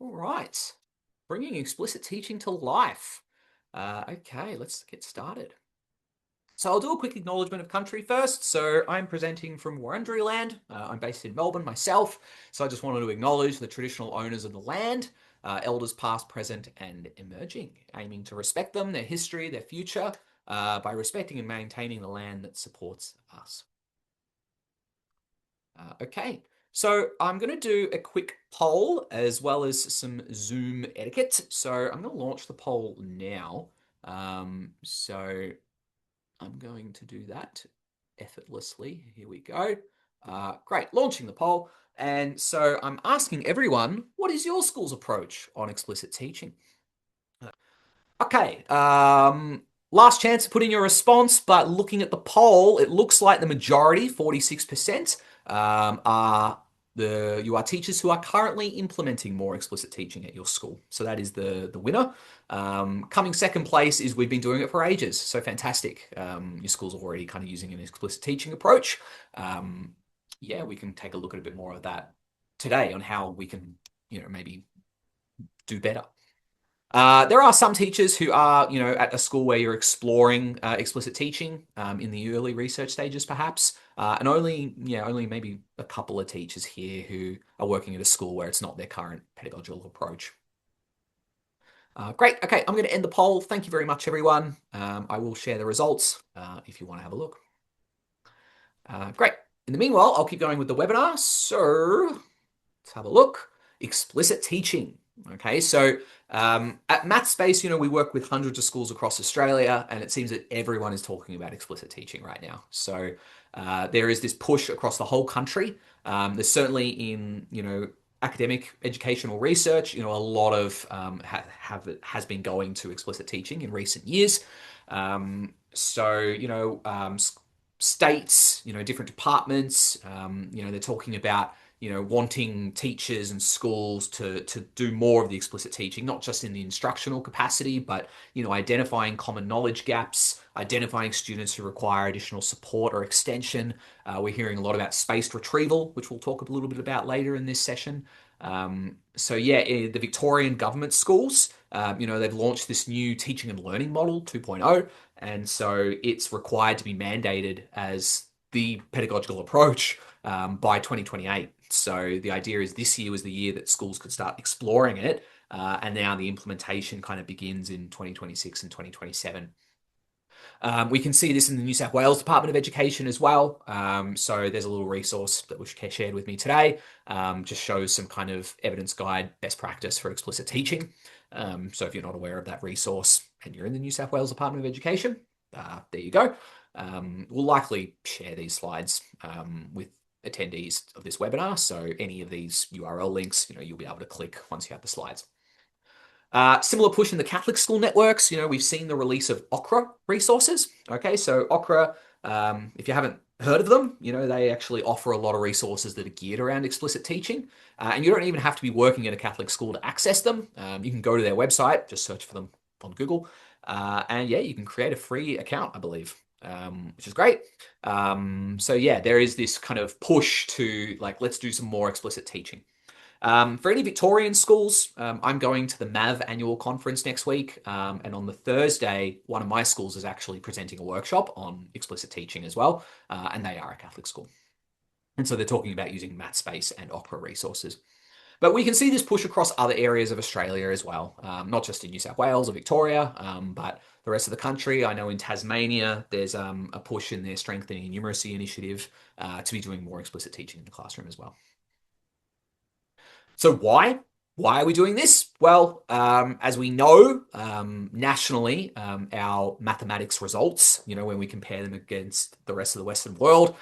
All right, bringing explicit teaching to life. Okay, let's get started. So I'll do a quick acknowledgement of country first. So I'm presenting from Wurundjeri land. I'm based in Melbourne myself. So I just wanted to acknowledge the traditional owners of the land, elders past, present, and emerging, aiming to respect them, their history, their future, by respecting and maintaining the land that supports us. Okay, so I'm going to do a quick poll as well as some Zoom etiquette. So I'm going to launch the poll now. So I'm going to do that effortlessly. Here we go. Great, launching the poll. And so I'm asking everyone, what is your school's approach on explicit teaching? Okay, last chance to put in your response, but looking at the poll, it looks like the majority, 46%, are you are teachers who are currently implementing more explicit teaching at your school. So that is the winner. Coming second place is we've been doing it for ages. So fantastic. Your school's already kind of using an explicit teaching approach. Yeah, we can take a look at a bit more of that today on how we can, maybe do better. There are some teachers who are, at a school where you're exploring explicit teaching in the early research stages, perhaps, and only maybe a couple of teachers here who are working at a school where it's not their current pedagogical approach. Great. Okay, I'm going to end the poll. Thank you very much, everyone. I will share the results if you want to have a look. Great. In the meanwhile, I'll keep going with the webinar. So let's have a look. Explicit teaching. Okay, so at Mathspace, we work with hundreds of schools across Australia, and it seems that everyone is talking about explicit teaching right now. So there is this push across the whole country. There's certainly in, academic educational research, a lot of has been going to explicit teaching in recent years. States, different departments, they're talking about wanting teachers and schools to do more of the explicit teaching, not just in the instructional capacity, but, identifying common knowledge gaps, identifying students who require additional support or extension. We're hearing a lot about spaced retrieval, which we'll talk a little bit about later in this session. The Victorian government schools, they've launched this new teaching and learning model 2.0, and so it's required to be mandated as the pedagogical approach by 2028. So the idea is this year was the year that schools could start exploring it, and now the implementation kind of begins in 2026 and 2027. We can see this in the New South Wales Department of Education as well. So there's a little resource that was shared with me today, just shows some kind of evidence guide, best practice for explicit teaching. So if you're not aware of that resource and you're in the New South Wales Department of Education, there you go. We'll likely share these slides with attendees of this webinar. So any of these URL links, you'll be able to click once you have the slides. Similar push in the Catholic school networks. We've seen the release of OCRA resources. Okay, so OCRA, if you haven't heard of them, they actually offer a lot of resources that are geared around explicit teaching. And you don't even have to be working at a Catholic school to access them. You can go to their website, just search for them on Google. And yeah, you can create a free account, I believe. Which is great. There is this kind of push to let's do some more explicit teaching. For any Victorian schools, I'm going to the MAV annual conference next week. And on the Thursday, one of my schools is actually presenting a workshop on explicit teaching as well. And they are a Catholic school. And so they're talking about using Mathspace and OCRA resources. But we can see this push across other areas of Australia as well, not just in New South Wales or Victoria, but the rest of the country. I know in Tasmania, there's a push in their Strengthening Numeracy initiative to be doing more explicit teaching in the classroom as well. So why? Why are we doing this? Well, as we know, nationally, our mathematics results, when we compare them against the rest of the Western world,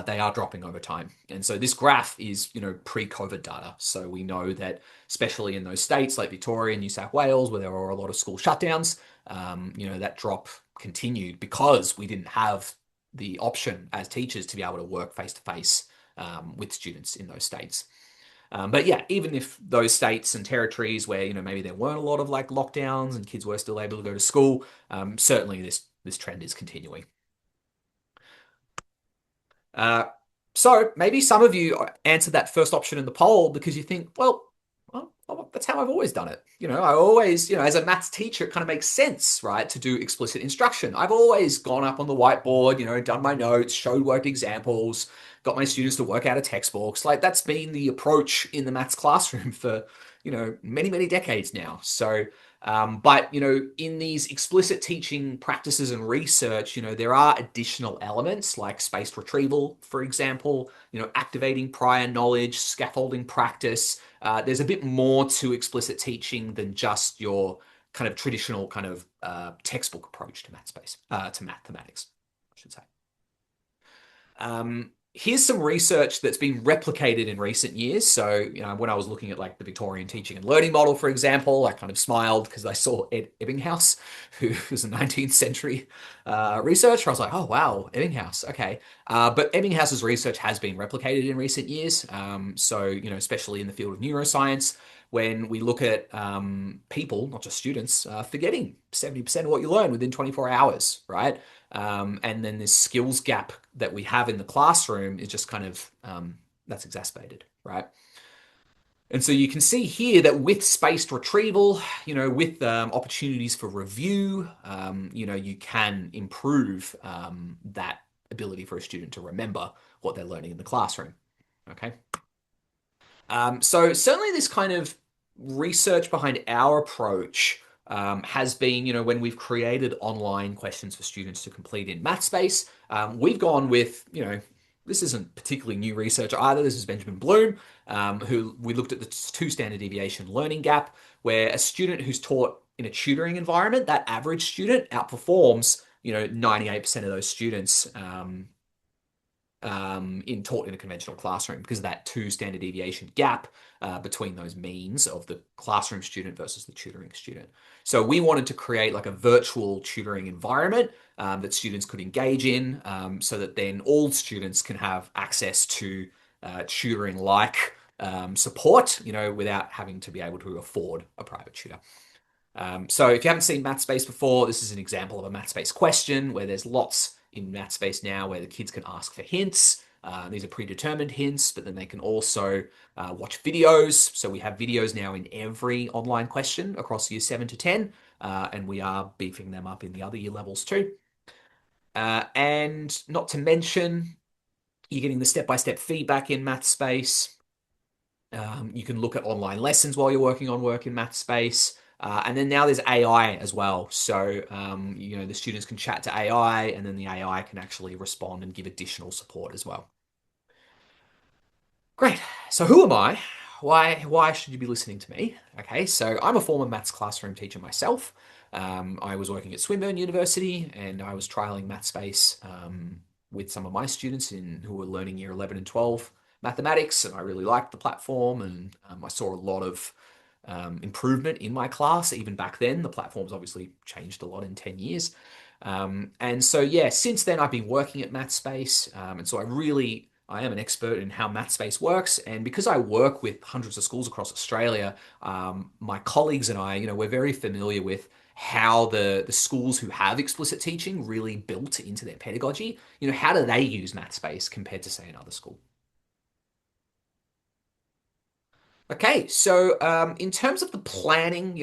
they are dropping over time. And so this graph is, pre-COVID data. So we know that, especially in those states like Victoria and New South Wales, where there were a lot of school shutdowns, that drop continued because we didn't have the option as teachers to be able to work face-to-face with students in those states. But yeah, even if those states and territories where, maybe there weren't a lot of lockdowns and kids were still able to go to school, certainly this trend is continuing. So maybe some of you answered that first option in the poll because you think, well, well, that's how I've always done it. I always, as a maths teacher, it kind of makes sense, right, to do explicit instruction. I've always gone up on the whiteboard, done my notes, showed worked examples, got my students to work out of textbooks. Like that's been the approach in the maths classroom for, many, many decades now. So, but, in these explicit teaching practices and research, there are additional elements like spaced retrieval, for example, activating prior knowledge, scaffolding practice. There's a bit more to explicit teaching than just your kind of traditional kind of textbook approach to Mathspace, to mathematics, I should say. Here's some research that's been replicated in recent years. So, when I was looking at like the Victorian teaching and learning model, for example, I kind of smiled because I saw Ed Ebbinghaus, who was a 19th century researcher. I was like, oh, wow, Ebbinghaus. Okay. But Ebbinghaus's research has been replicated in recent years. So, especially in the field of neuroscience, when we look at people, not just students, forgetting 70% of what you learn within 24 hours, right? And then this skills gap that we have in the classroom is just kind of that's exacerbated, right? And so you can see here that with spaced retrieval, with opportunities for review, you can improve that ability for a student to remember what they're learning in the classroom. Okay. So certainly this kind of research behind our approach has been, when we've created online questions for students to complete in Mathspace, we've gone with, this isn't particularly new research either. This is Benjamin Bloom, who we looked at the two standard deviation learning gap, where a student who's taught in a tutoring environment, that average student outperforms, 98% of those students taught in a conventional classroom because of that two standard deviation gap between those means of the classroom student versus the tutoring student. So we wanted to create like a virtual tutoring environment that students could engage in so that then all students can have access to tutoring like support, without having to be able to afford a private tutor. So if you haven't seen Mathspace before, this is an example of a Mathspace question where there's lots in Mathspace now where the kids can ask for hints. These are predetermined hints, but then they can also watch videos. So we have videos now in every online question across year 7 to 10, and we are beefing them up in the other year levels too. And not to mention, you're getting the step-by-step feedback in Mathspace. You can look at online lessons while you're working on work in Mathspace. And then now there's AI as well. So, the students can chat to AI and then the AI can actually respond and give additional support as well. Great. So who am I? Why should you be listening to me? Okay, so I'm a former maths classroom teacher myself. I was working at Swinburne University and I was trialing Mathspace with some of my students who were learning year 11 and 12 mathematics, and I really liked the platform, and I saw a lot of improvement in my class even back then. The platform's obviously changed a lot in 10 years. And so, yeah, since then I've been working at Mathspace, and so I am an expert in how Mathspace works, and because I work with hundreds of schools across Australia, my colleagues and I, we're very familiar with how the schools who have explicit teaching really built into their pedagogy. How do they use Mathspace compared to, say, another school? Okay, so in terms of the planning,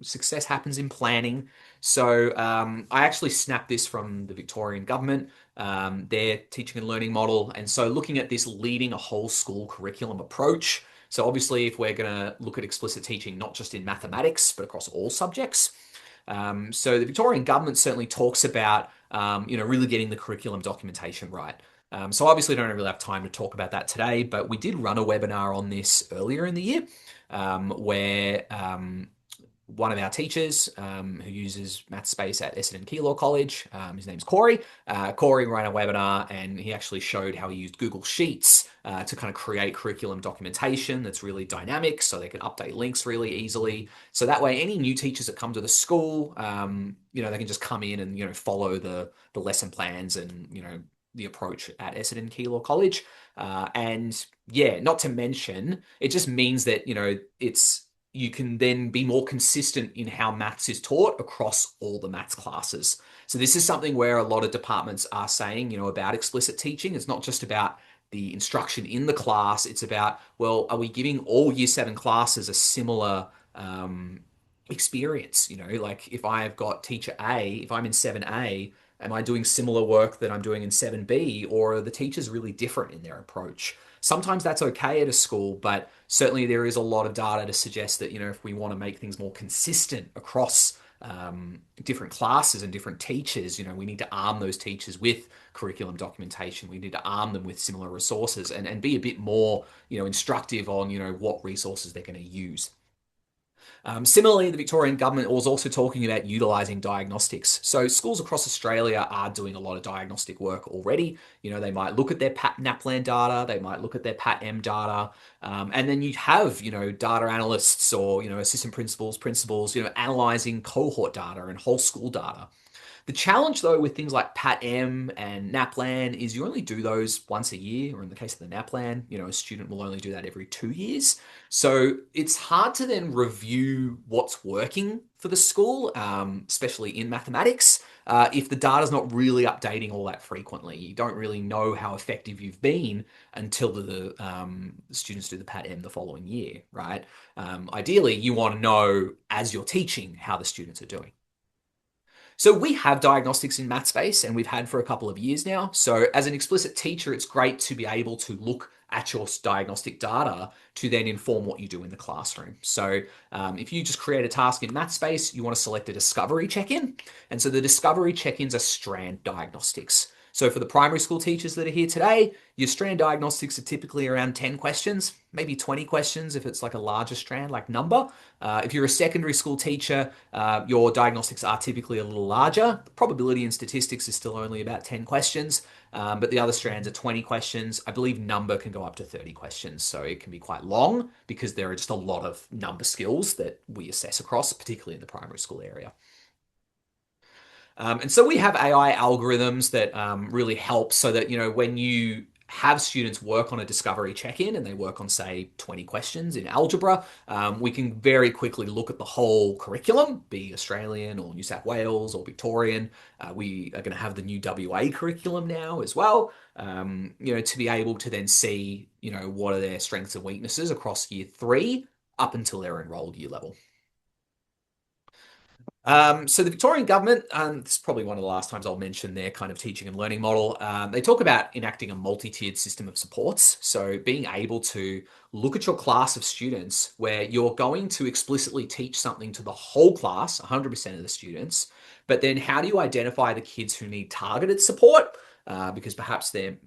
success happens in planning. So I actually snapped this from the Victorian government, their teaching and learning model. And so looking at this leading a whole school curriculum approach. So obviously, if we're going to look at explicit teaching, not just in mathematics, but across all subjects. So the Victorian government certainly talks about, really getting the curriculum documentation right. So obviously, don't really have time to talk about that today, but we did run a webinar on this earlier in the year, where one of our teachers who uses Mathspace at Essendon Keilor College, his name's Corey. Corey ran a webinar and he actually showed how he used Google Sheets to kind of create curriculum documentation that's really dynamic so they can update links really easily. So that way, any new teachers that come to the school, they can just come in and, follow the lesson plans and, the approach at Essendon Keilor College. And yeah, not to mention, it just means that, you can then be more consistent in how maths is taught across all the maths classes. So this is something where a lot of departments are saying, about explicit teaching. It's not just about the instruction in the class. It's about, well, are we giving all year seven classes a similar experience? Like if I've got teacher A, if I'm in 7A, am I doing similar work that I'm doing in 7B, or are the teachers really different in their approach? Sometimes that's okay at a school, but certainly there is a lot of data to suggest that, if we want to make things more consistent across different classes and different teachers, we need to arm those teachers with curriculum documentation. We need to arm them with similar resources and be a bit more, instructive on, what resources they're going to use. Similarly, the Victorian government was also talking about utilising diagnostics. So schools across Australia are doing a lot of diagnostic work already. They might look at their PAT NAPLAN data, they might look at their PAT M data, and then you have, data analysts or, assistant principals, analysing cohort data and whole school data. The challenge, though, with things like PAT-M and NAPLAN is you only do those once a year, or in the case of the NAPLAN, a student will only do that every 2 years. So it's hard to then review what's working for the school, especially in mathematics, if the data's not really updating all that frequently. You don't really know how effective you've been until the students do the PAT-M the following year, right? Ideally, you want to know as you're teaching how the students are doing. So we have diagnostics in Mathspace, and we've had for a couple of years now. So as an explicit teacher, it's great to be able to look at your diagnostic data to then inform what you do in the classroom. So if you just create a task in Mathspace, you want to select a discovery check-in. And so the discovery check-ins are strand diagnostics. So for the primary school teachers that are here today, your strand diagnostics are typically around 10 questions, maybe 20 questions if it's like a larger strand, like number. If you're a secondary school teacher, your diagnostics are typically a little larger. The probability and statistics is still only about 10 questions, but the other strands are 20 questions. I believe number can go up to 30 questions, so it can be quite long because there are just a lot of number skills that we assess across, particularly in the primary school area. And so we have AI algorithms that really help so that, when you have students work on a discovery check-in and they work on, say, 20 questions in algebra, we can very quickly look at the whole curriculum, be Australian or New South Wales or Victorian. We are going to have the new WA curriculum now as well, to be able to then see, what are their strengths and weaknesses across year 3 up until their enrolled year level. So the Victorian government, this is probably one of the last times I'll mention their kind of teaching and learning model. They talk about enacting a multi-tiered system of supports. So being able to look at your class of students where you're going to explicitly teach something to the whole class, 100% of the students, but then how do you identify the kids who need targeted support? Because perhaps they've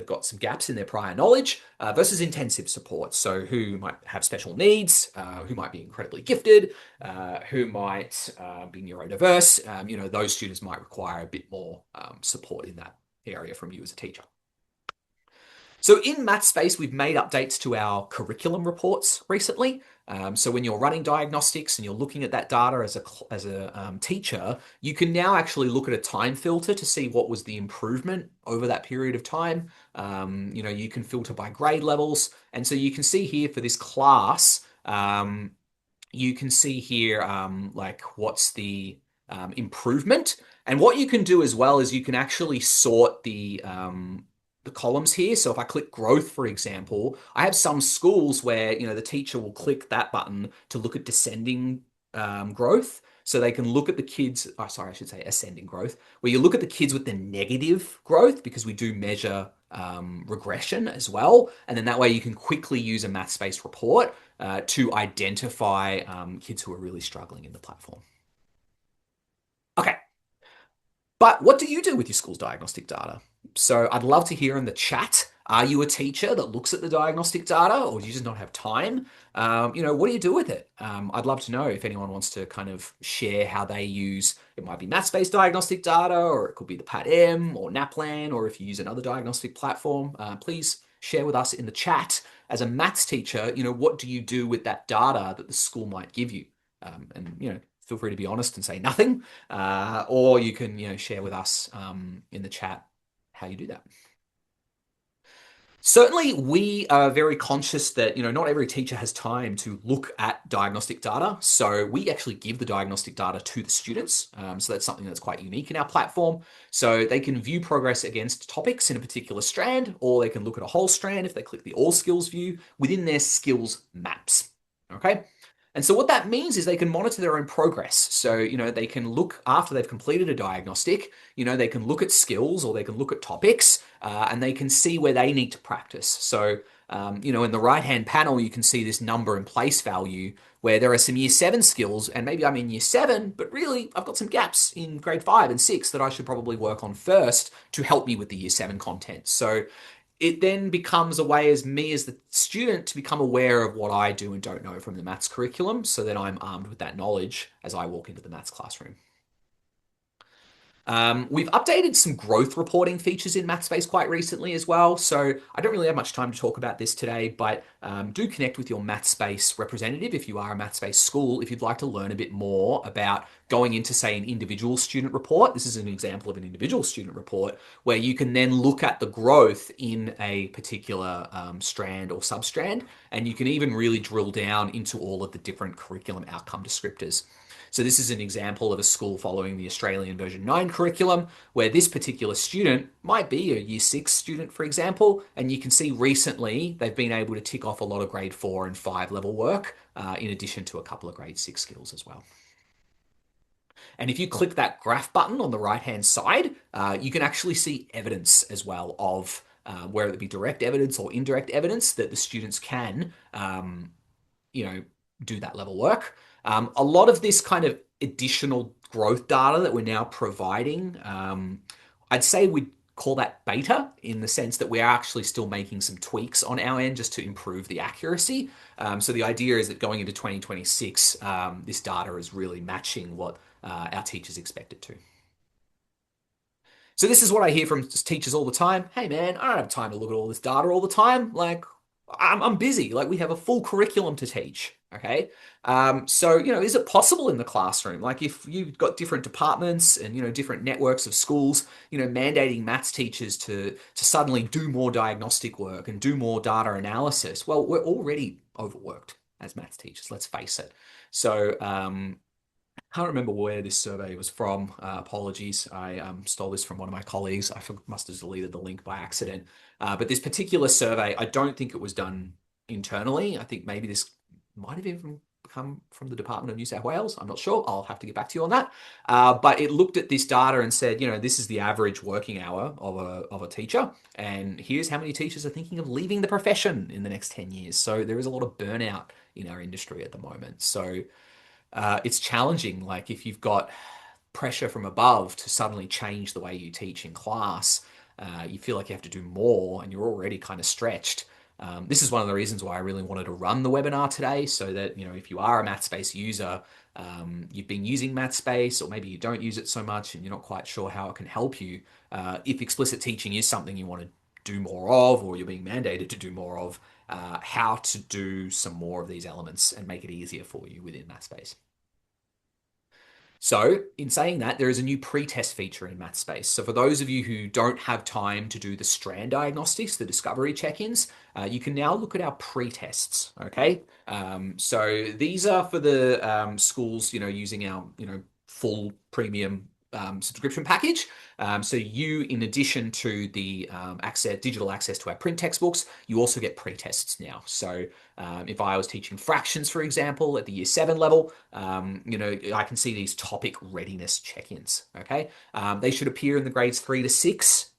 got some gaps in their prior knowledge versus intensive support. So who might have special needs, who might be incredibly gifted, who might be neurodiverse. Those students might require a bit more support in that area from you as a teacher. So in Mathspace, we've made updates to our curriculum reports recently. So when you're running diagnostics and you're looking at that data as a teacher, you can now actually look at a time filter to see what was the improvement over that period of time. You can filter by grade levels. And so you can see here for this class, you can see here like what's the improvement. And what you can do as well is you can actually sort the columns here. So if I click growth, for example, I have some schools where, the teacher will click that button to look at descending growth. So they can look at the kids, I should say ascending growth, where you look at the kids with the negative growth because we do measure regression as well. And then that way you can quickly use a Mathspace report to identify kids who are really struggling in the platform. Okay, but what do you do with your school's diagnostic data? So I'd love to hear in the chat. Are you a teacher that looks at the diagnostic data, or do you just not have time? What do you do with it? I'd love to know if anyone wants to kind of share how they use, it might be maths-based diagnostic data, or it could be the PAT-M or NAPLAN, or if you use another diagnostic platform, please share with us in the chat. As a maths teacher, what do you do with that data that the school might give you? And feel free to be honest and say nothing, or you can share with us in the chat how you do that. Certainly, we are very conscious that not every teacher has time to look at diagnostic data. So we actually give the diagnostic data to the students. So that's something that's quite unique in our platform. So they can view progress against topics in a particular strand, or they can look at a whole strand if they click the All Skills view within their skills maps. Okay. And so what that means is they can monitor their own progress. So, they can look after they've completed a diagnostic, they can look at skills or they can look at topics and they can see where they need to practice. So, in the right-hand panel, you can see this number and place value where there are some year seven skills, and maybe I'm in year seven, but really I've got some gaps in grade five and six that I should probably work on first to help me with the year seven content. So it then becomes a way as me as the student to become aware of what I do and don't know from the maths curriculum so that I'm armed with that knowledge as I walk into the maths classroom. We've updated some growth reporting features in Mathspace quite recently as well. So I don't really have much time to talk about this today, but do connect with your Mathspace representative if you are a Mathspace school, if you'd like to learn a bit more about going into, say, an individual student report. This is an example of an individual student report where you can then look at the growth in a particular strand or substrand, and you can even really drill down into all of the different curriculum outcome descriptors. So this is an example of a school following the Australian version 9 curriculum, where this particular student might be a year 6 student, for example, and you can see recently they've been able to tick off a lot of grade 4 and 5 level work, in addition to a couple of grade 6 skills as well. And if you click that graph button on the right-hand side, you can actually see evidence as well of whether it be direct evidence or indirect evidence that the students can you know, do that level work. A lot of this kind of additional growth data that we're now providing, I'd say we'd call that beta in the sense that we're actually still making some tweaks on our end just to improve the accuracy. So the idea is that going into 2026, this data is really matching what our teachers expect it to. So this is what I hear from teachers all the time. Hey man, I don't have time to look at all this data all the time. Like I'm busy. Like we have a full curriculum to teach. Okay. So, is it possible in the classroom? Like if you've got different departments and, different networks of schools, mandating maths teachers to suddenly do more diagnostic work and do more data analysis. Well, we're already overworked as maths teachers, let's face it. So, can't remember where this survey was from. Apologies. I stole this from one of my colleagues. I must have deleted the link by accident. But this particular survey, I don't think it was done internally. I think maybe this might have even come from the Department of New South Wales. I'm not sure. I'll have to get back to you on that. But it looked at this data and said, this is the average working hour of a teacher. And here's how many teachers are thinking of leaving the profession in the next 10 years. So there is a lot of burnout in our industry at the moment. So it's challenging. Like if you've got pressure from above to suddenly change the way you teach in class, you feel like you have to do more and you're already kind of stretched. This is one of the reasons why I really wanted to run the webinar today so that, if you are a Mathspace user, you've been using Mathspace or maybe you don't use it so much and you're not quite sure how it can help you. If explicit teaching is something you want to do more of or you're being mandated to do more of, how to do some more of these elements and make it easier for you within Mathspace. So, in saying that, there is a new pre-test feature in Mathspace. So, for those of you who don't have time to do the strand diagnostics, the discovery check-ins, you can now look at our pre-tests. Okay, so these are for the schools, using our full premium subscription package. So you, in addition to the digital access to our print textbooks, you also get pre-tests now. So if I was teaching fractions, for example, at the year 7 level, I can see these topic readiness check-ins. Okay, they should appear in the grades 3 to 6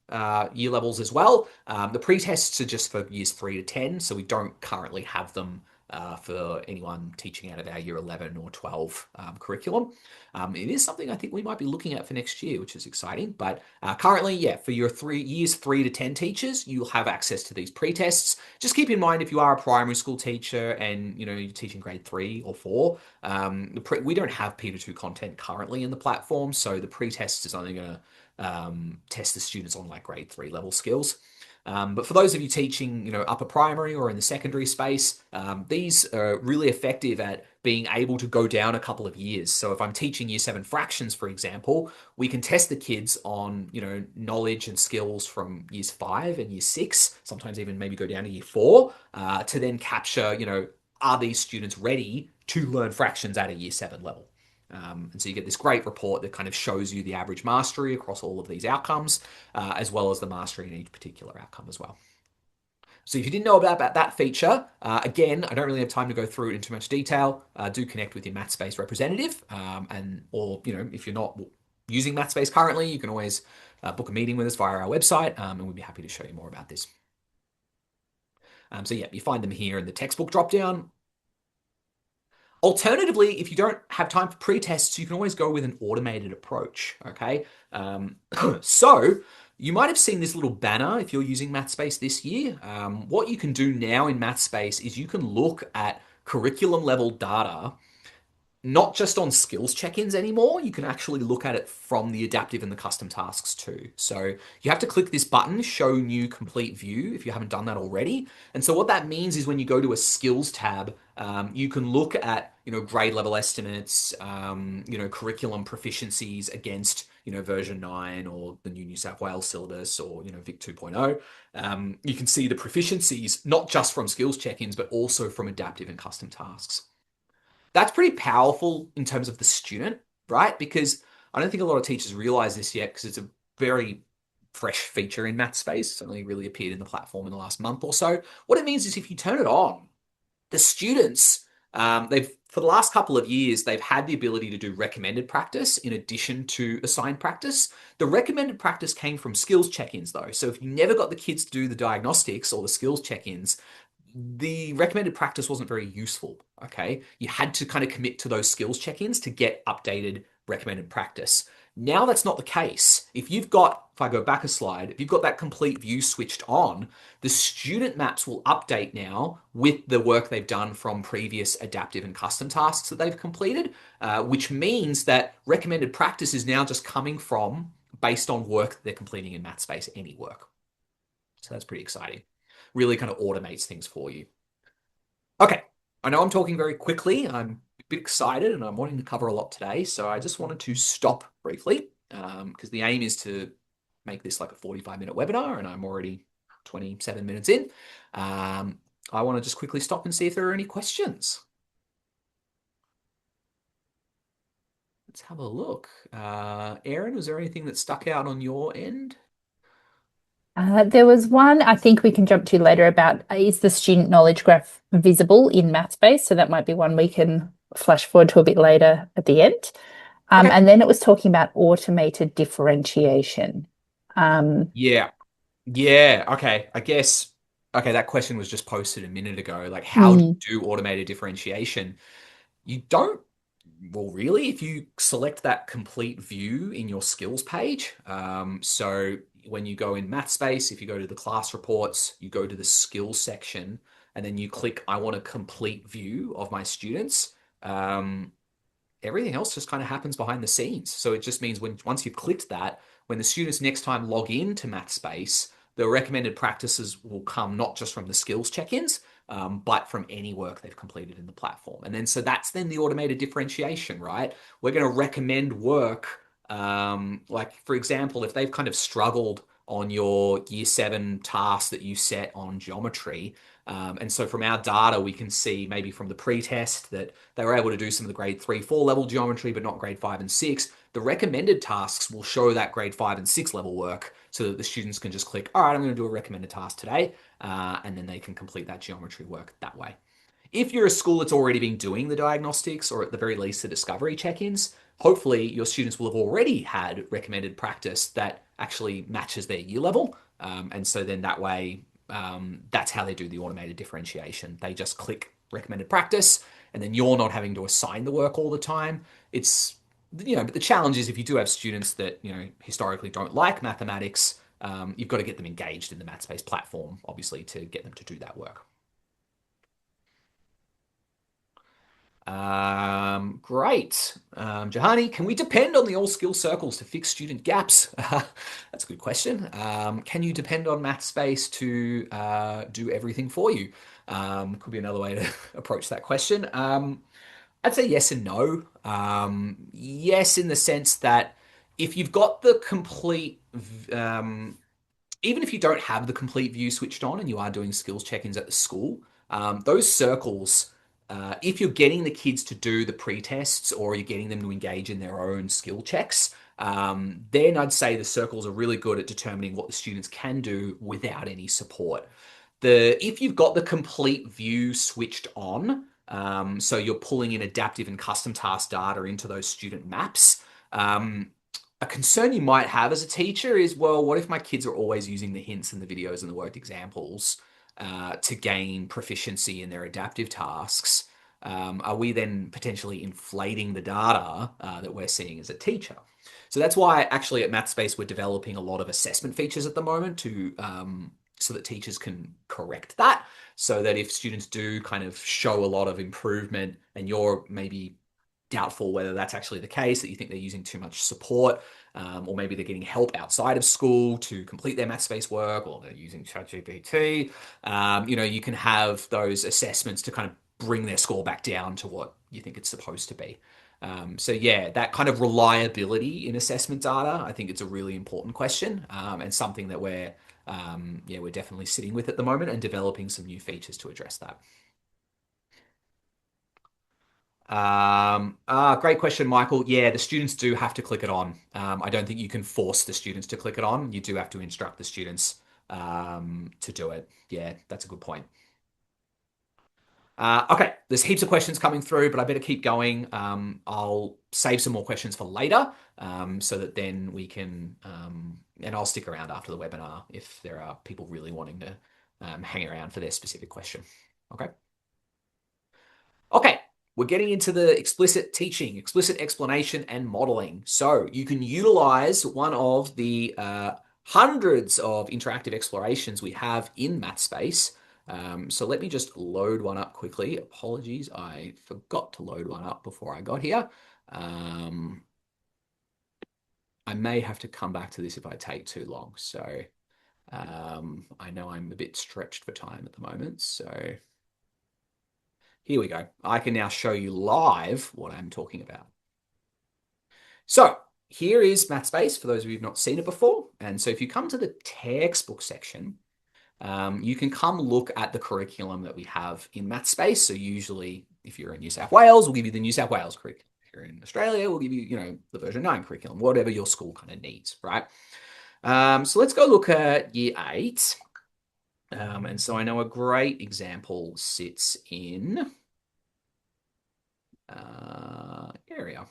year levels as well. The pre-tests are just for years 3 to 10, so we don't currently have them for anyone teaching out of our year 11 or 12 curriculum. It is something I think we might be looking at for next year, which is exciting. But currently, yeah, for your years 3 to 10 teachers, you'll have access to these pre-tests. Just keep in mind if you are a primary school teacher and you're teaching grade 3 or 4, we don't have Peter 2 content currently in the platform, so the pre-test is only going to test the students on like grade 3 level skills. But for those of you teaching, upper primary or in the secondary space, these are really effective at being able to go down a couple of years. So if I'm teaching year seven fractions, for example, we can test the kids on, knowledge and skills from years five and year six, sometimes even maybe go down to year four, to then capture, are these students ready to learn fractions at a year seven level? And so you get this great report that kind of shows you the average mastery across all of these outcomes, as well as the mastery in each particular outcome as well. So if you didn't know about that feature, again, I don't really have time to go through it in too much detail. Do connect with your Mathspace representative, or if you're not using Mathspace currently, you can always book a meeting with us via our website, and we'd be happy to show you more about this. So yeah, you find them here in the textbook dropdown. Alternatively, if you don't have time for pre-tests, you can always go with an automated approach, okay? So you might have seen this little banner if you're using Mathspace this year. What you can do now in Mathspace is you can look at curriculum level data not just on skills check-ins anymore. You can actually look at it from the adaptive and the custom tasks too. So you have to click this button, show new complete view, if you haven't done that already. And so what that means is when you go to a skills tab, you can look at, grade level estimates, curriculum proficiencies against, version 9 or the new New South Wales syllabus or, Vic 2.0. You can see the proficiencies, not just from skills check-ins, but also from adaptive and custom tasks. That's pretty powerful in terms of the student, right? Because I don't think a lot of teachers realize this yet because it's a very fresh feature in Mathspace. It's only really appeared in the platform in the last month or so. What it means is if you turn it on, the students, they've for the last couple of years, they've had the ability to do recommended practice in addition to assigned practice. The recommended practice came from skills check-ins though. So if you never got the kids to do the diagnostics or the skills check-ins, the recommended practice wasn't very useful. Okay. You had to kind of commit to those skills check-ins to get updated recommended practice. Now that's not the case. If I go back a slide, if you've got that complete view switched on, the student maps will update now with the work they've done from previous adaptive and custom tasks that they've completed, which means that recommended practice is now just coming from based on work that they're completing in Mathspace, any work. So that's pretty exciting. Really kind of automates things for you. Okay, I know I'm talking very quickly. I'm a bit excited and I'm wanting to cover a lot today. So I just wanted to stop briefly because the aim is to make this like a 45-minute webinar and I'm already 27 minutes in. I want to just quickly stop and see if there are any questions. Let's have a look. Erin, was there anything that stuck out on your end? There was one I think we can jump to later about is the student knowledge graph visible in Mathspace? So that might be one we can flash forward to a bit later at the end. Okay. And then it was talking about automated differentiation. Yeah. Yeah. Okay. I guess, okay, that question was just posted a minute ago. Like, how do mm, you do automated differentiation? You don't, well, really, if you select that complete view in your skills page. So when you go in Mathspace, if you go to the class reports, you go to the skills section, and then you click, I want a complete view of my students. Everything else just kind of happens behind the scenes. So it just means once you've clicked that, when the students next time log into Mathspace, the recommended practices will come not just from the skills check-ins, but from any work they've completed in the platform. And then so that's then the automated differentiation, right? We're going to recommend work, like for example, if they've kind of struggled on your year seven task that you set on geometry, and so from our data, we can see maybe from the pre-test that they were able to do some of the grade 3, 4 level geometry, but not grade 5 and 6. The recommended tasks will show that grade 5 and 6 level work so that the students can just click, all right, I'm going to do a recommended task today, and then they can complete that geometry work that way. If you're a school that's already been doing the diagnostics or at the very least the discovery check-ins, hopefully your students will have already had recommended practice that actually matches their year level. And so then that way, that's how they do the automated differentiation. They just click recommended practice, and then you're not having to assign the work all the time. It's, but the challenge is if you do have students that, historically don't like mathematics, you've got to get them engaged in the Mathspace platform, obviously, to get them to do that work. Great. Jahani, can we depend on the all skill circles to fix student gaps? That's a good question. Can you depend on Mathspace to do everything for you? Could be another way to approach that question. I'd say yes and no. Yes, in the sense that if you've got the complete even if you don't have the complete view switched on and you are doing skills check-ins at the school, those circles, if you're getting the kids to do the pre-tests or you're getting them to engage in their own skill checks, then I'd say the circles are really good at determining what the students can do without any support. If you've got the complete view switched on, so you're pulling in adaptive and custom task data into those student maps, a concern you might have as a teacher is, well, what if my kids are always using the hints and the videos and the worked examples to gain proficiency in their adaptive tasks? Are we then potentially inflating the data that we're seeing as a teacher? So that's why actually at Mathspace we're developing a lot of assessment features at the moment to so that teachers can correct that. So that if students do kind of show a lot of improvement and you're maybe doubtful whether that's actually the case, that you think they're using too much support, or maybe they're getting help outside of school to complete their Mathspace work, or they're using ChatGPT, you can have those assessments to kind of bring their score back down to what you think it's supposed to be. So yeah, that kind of reliability in assessment data, I think it's a really important question, and something that we're definitely sitting with at the moment and developing some new features to address that. Great question, Michael. Yeah, the students do have to click it on. I don't think you can force the students to click it on. You do have to instruct the students to do it. Yeah, that's a good point. Okay, there's heaps of questions coming through, but I better keep going. I'll save some more questions for later so that then we can, and I'll stick around after the webinar if there are people really wanting to hang around for their specific question. Okay. Okay, we're getting into the explicit teaching, explicit explanation, and modeling. So you can utilize one of the hundreds of interactive explorations we have in Mathspace. So let me just load one up quickly. Apologies, I forgot to load one up before I got here. I may have to come back to this if I take too long. So I know I'm a bit stretched for time at the moment. So here we go. I can now show you live what I'm talking about. So here is Mathspace for those of you who've not seen it before. And so if you come to the textbook section, you can come look at the curriculum that we have in Mathspace. So usually if you're in New South Wales, we'll give you the New South Wales curriculum. If you're in Australia, we'll give you, the version 9 curriculum, whatever your school kind of needs, right? So let's go look at year 8. And so I know a great example sits in area.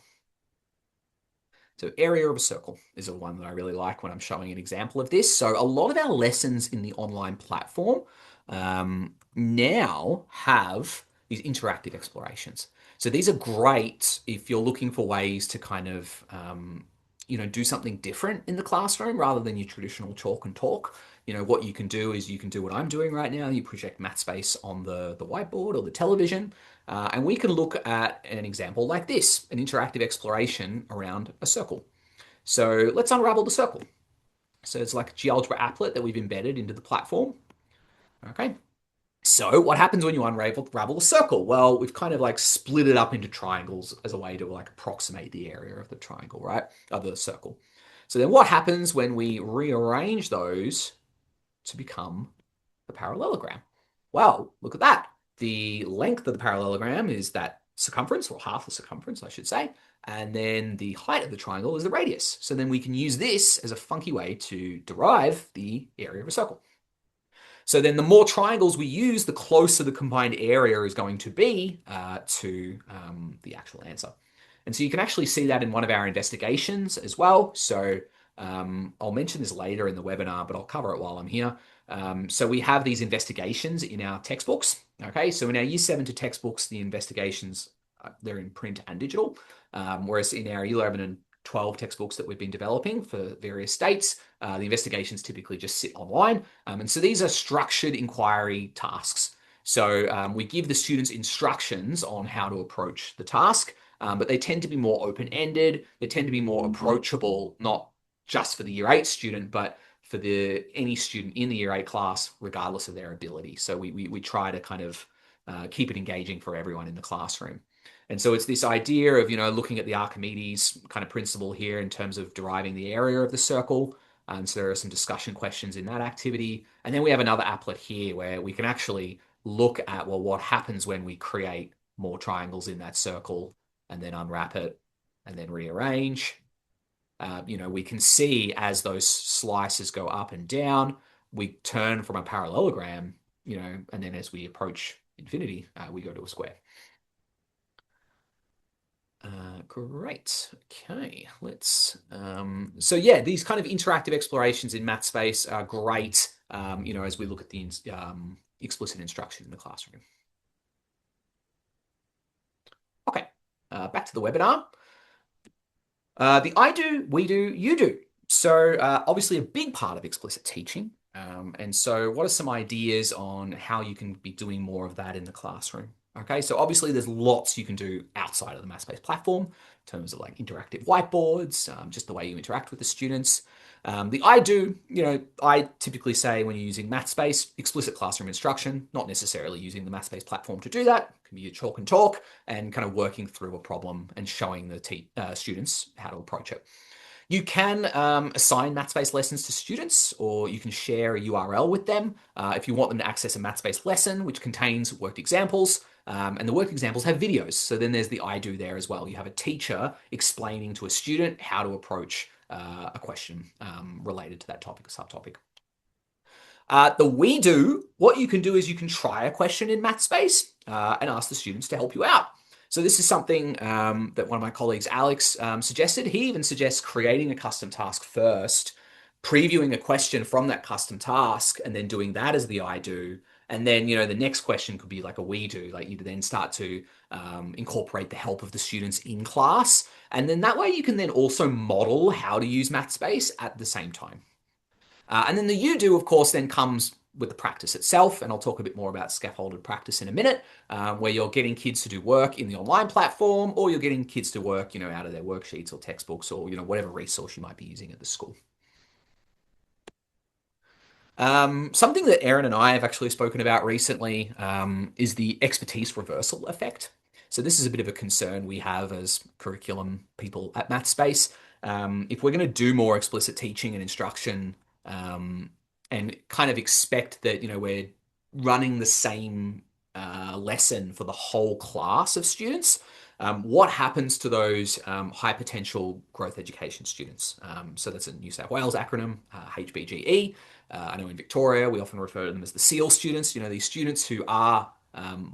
So area of a circle is a one that I really like when I'm showing an example of this. So a lot of our lessons in the online platform now have these interactive explorations. So these are great if you're looking for ways to kind of, do something different in the classroom rather than your traditional chalk and talk. What you can do is you can do what I'm doing right now. You project Mathspace on the whiteboard or the television, and we can look at an example like this, an interactive exploration around a circle. So let's unravel the circle. So it's like a GeoGebra applet that we've embedded into the platform. Okay. So what happens when you unravel a circle? Well, we've kind of like split it up into triangles as a way to like approximate the area of the triangle, right? Of the circle. So then what happens when we rearrange those to become the parallelogram? Well, look at that. The length of the parallelogram is that circumference, or half the circumference, I should say. And then the height of the triangle is the radius. So then we can use this as a funky way to derive the area of a circle. So then the more triangles we use, the closer the combined area is going to be to the actual answer. And so you can actually see that in one of our investigations as well. So I'll mention this later in the webinar, but I'll cover it while I'm here. So we have these investigations in our textbooks. Okay, so in our Year 7 to textbooks, the investigations, they're in print and digital. Whereas in our Year 11 and 12 textbooks that we've been developing for various states, the investigations typically just sit online. And so these are structured inquiry tasks. So we give the students instructions on how to approach the task, but they tend to be more open-ended. They tend to be more approachable, not just for the year 8 student, but for any student in the year 8 class, regardless of their ability. So we try to kind of keep it engaging for everyone in the classroom. And so it's this idea of, looking at the Archimedes kind of principle here in terms of deriving the area of the circle. And so there are some discussion questions in that activity. And then we have another applet here where we can actually look at, well, what happens when we create more triangles in that circle and then unwrap it and then rearrange. We can see as those slices go up and down, we turn from a parallelogram, and then as we approach infinity, we go to a square. Great. Okay, so yeah, these kind of interactive explorations in Mathspace are great, as we look at the explicit instruction in the classroom. Okay, back to the webinar. The I do, we do, you do. So obviously a big part of explicit teaching. And so what are some ideas on how you can be doing more of that in the classroom? Okay, so obviously there's lots you can do outside of the Mathspace platform in terms of like interactive whiteboards, just the way you interact with the students. The I do, I typically say when you're using Mathspace, explicit classroom instruction, not necessarily using the Mathspace platform to do that. It can be a chalk and talk and kind of working through a problem and showing the students how to approach it. You can assign Mathspace lessons to students, or you can share a URL with them if you want them to access a Mathspace lesson, which contains worked examples. And the worked examples have videos. So then there's the I do there as well. You have a teacher explaining to a student how to approach a question related to that topic or subtopic. The we do, what you can do is you can try a question in Mathspace and ask the students to help you out. So this is something that one of my colleagues, Alex, suggested. He even suggests creating a custom task first, previewing a question from that custom task, and then doing that as the I do. And then, the next question could be like a we do, like you then start to incorporate the help of the students in class. And then that way you can then also model how to use Mathspace at the same time. And then the you do, of course, then comes with the practice itself. And I'll talk a bit more about scaffolded practice in a minute, where you're getting kids to do work in the online platform, or you're getting kids to work, out of their worksheets or textbooks or, whatever resource you might be using at the school. Something that Erin and I have actually spoken about recently is the expertise reversal effect. So this is a bit of a concern we have as curriculum people at Mathspace. If we're going to do more explicit teaching and instruction and kind of expect that, we're running the same lesson for the whole class of students, what happens to those high potential growth education students? So that's a New South Wales acronym, HBGE. I know in Victoria, we often refer to them as the SEAL students, these students who are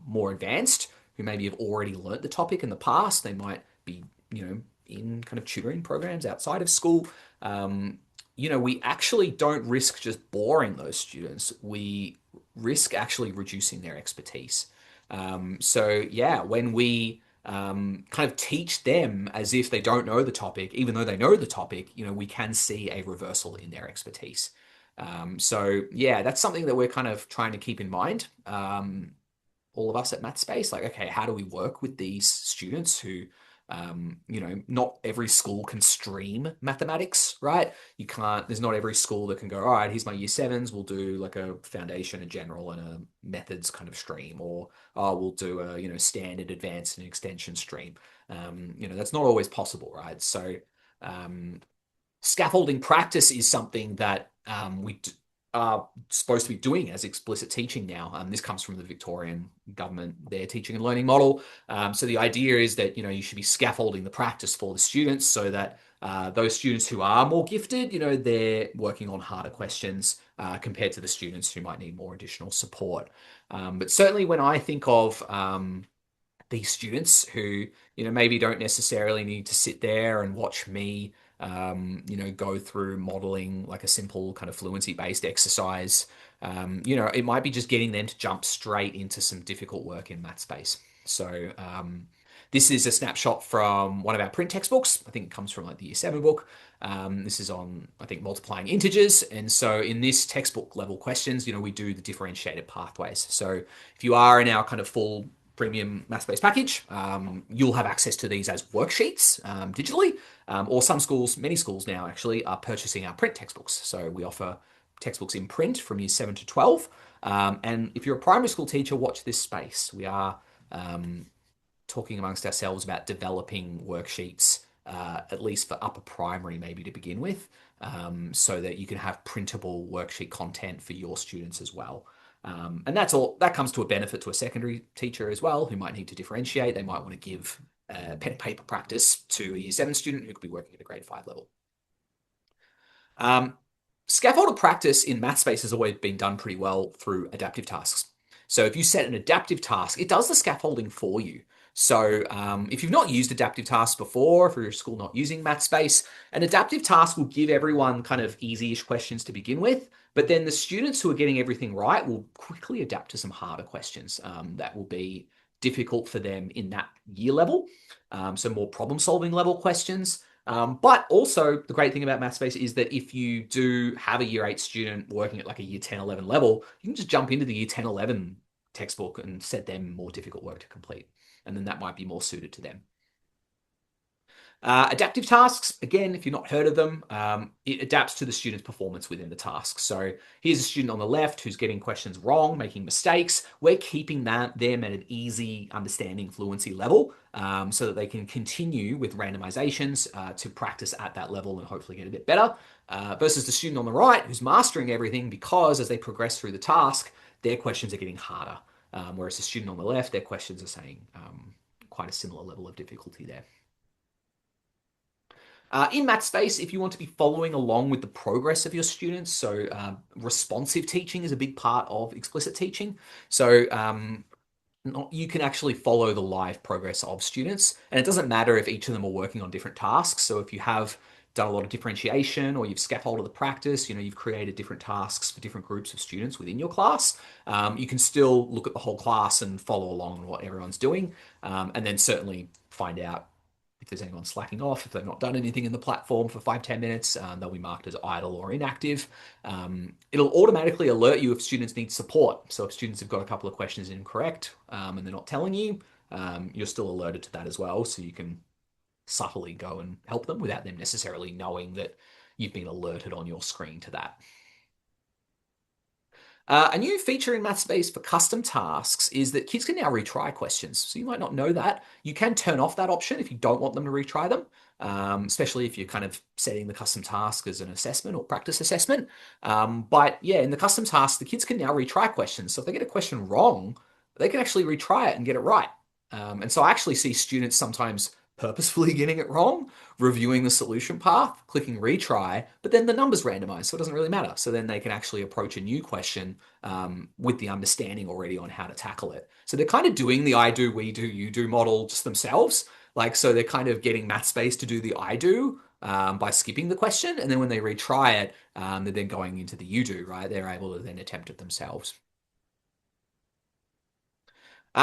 more advanced, who maybe have already learnt the topic in the past. They might be, in kind of tutoring programs outside of school. We actually don't risk just boring those students. We risk actually reducing their expertise. So yeah, when we kind of teach them as if they don't know the topic, even though they know the topic, we can see a reversal in their expertise. So yeah, that's something that we're kind of trying to keep in mind. All of us at Mathspace, like, okay, how do we work with these students who, not every school can stream mathematics, right? There's not every school that can go, all right, here's my year 7s, we'll do like a foundation, a general, and a methods kind of stream, or, oh, we'll do a, standard, advanced, and extension stream. That's not always possible, right? So, scaffolding practice is something that we are supposed to be doing as explicit teaching now. This comes from the Victorian government, their teaching and learning model. So the idea is that, you should be scaffolding the practice for the students so that those students who are more gifted, they're working on harder questions compared to the students who might need more additional support. But certainly when I think of these students who, maybe don't necessarily need to sit there and watch me, go through modeling like a simple kind of fluency-based exercise. It might be just getting them to jump straight into some difficult work in Mathspace. So this is a snapshot from one of our print textbooks. I think it comes from like the Year 7 book. This is on, I think, multiplying integers. And so in this textbook level questions, we do the differentiated pathways. So if you are in our kind of full premium Mathspace package, you'll have access to these as worksheets digitally, or some schools, many schools now actually, are purchasing our print textbooks. So we offer textbooks in print from years 7 to 12. And if you're a primary school teacher, watch this space. We are talking amongst ourselves about developing worksheets, at least for upper primary, maybe to begin with, so that you can have printable worksheet content for your students as well. And that's all that comes to a benefit to a secondary teacher as well, who might need to differentiate. They might want to give pen and paper practice to a year 7 student who could be working at a grade 5 level. Scaffolded practice in Mathspace has always been done pretty well through adaptive tasks. So if you set an adaptive task, it does the scaffolding for you. So if you've not used adaptive tasks before, for your school not using Mathspace, an adaptive task will give everyone kind of easy-ish questions to begin with, but then the students who are getting everything right will quickly adapt to some harder questions that will be difficult for them in that year level. So more problem-solving level questions. But also the great thing about Mathspace is that if you do have a year 8 student working at like a year 10, 11 level, you can just jump into the year 10, 11 textbook and set them more difficult work to complete. And then that might be more suited to them. Adaptive tasks, again, if you've not heard of them, it adapts to the student's performance within the task. So here's a student on the left who's getting questions wrong, making mistakes. We're keeping them at an easy understanding fluency level so that they can continue with randomizations to practice at that level and hopefully get a bit better. Versus the student on the right who's mastering everything because as they progress through the task, their questions are getting harder. Whereas the student on the left, their questions are saying quite a similar level of difficulty there. In Mathspace, if you want to be following along with the progress of your students, so responsive teaching is a big part of explicit teaching. So you can actually follow the live progress of students, and it doesn't matter if each of them are working on different tasks. So if you have done a lot of differentiation or you've scaffolded the practice, you've created different tasks for different groups of students within your class, you can still look at the whole class and follow along on what everyone's doing, and then certainly find out if there's anyone slacking off, if they've not done anything in the platform for 5-10 minutes, they'll be marked as idle or inactive. It'll automatically alert you if students need support. So if students have got a couple of questions incorrect and they're not telling you, you're still alerted to that as well. So you can subtly go and help them without them necessarily knowing that you've been alerted on your screen to that. A new feature in Mathspace for custom tasks is that kids can now retry questions. So you might not know that. You can turn off that option if you don't want them to retry them, especially if you're kind of setting the custom task as an assessment or practice assessment. But yeah, in the custom task, the kids can now retry questions. So if they get a question wrong, they can actually retry it and get it right. And so I actually see students sometimes purposefully getting it wrong, reviewing the solution path, clicking retry, but then the number's randomized, so it doesn't really matter. So then they can actually approach a new question with the understanding already on how to tackle it. So they're kind of doing the I do, we do, you do model just themselves. So they're kind of getting Mathspace to do the I do by skipping the question. And then when they retry it, they're then going into the you do, right? They're able to then attempt it themselves.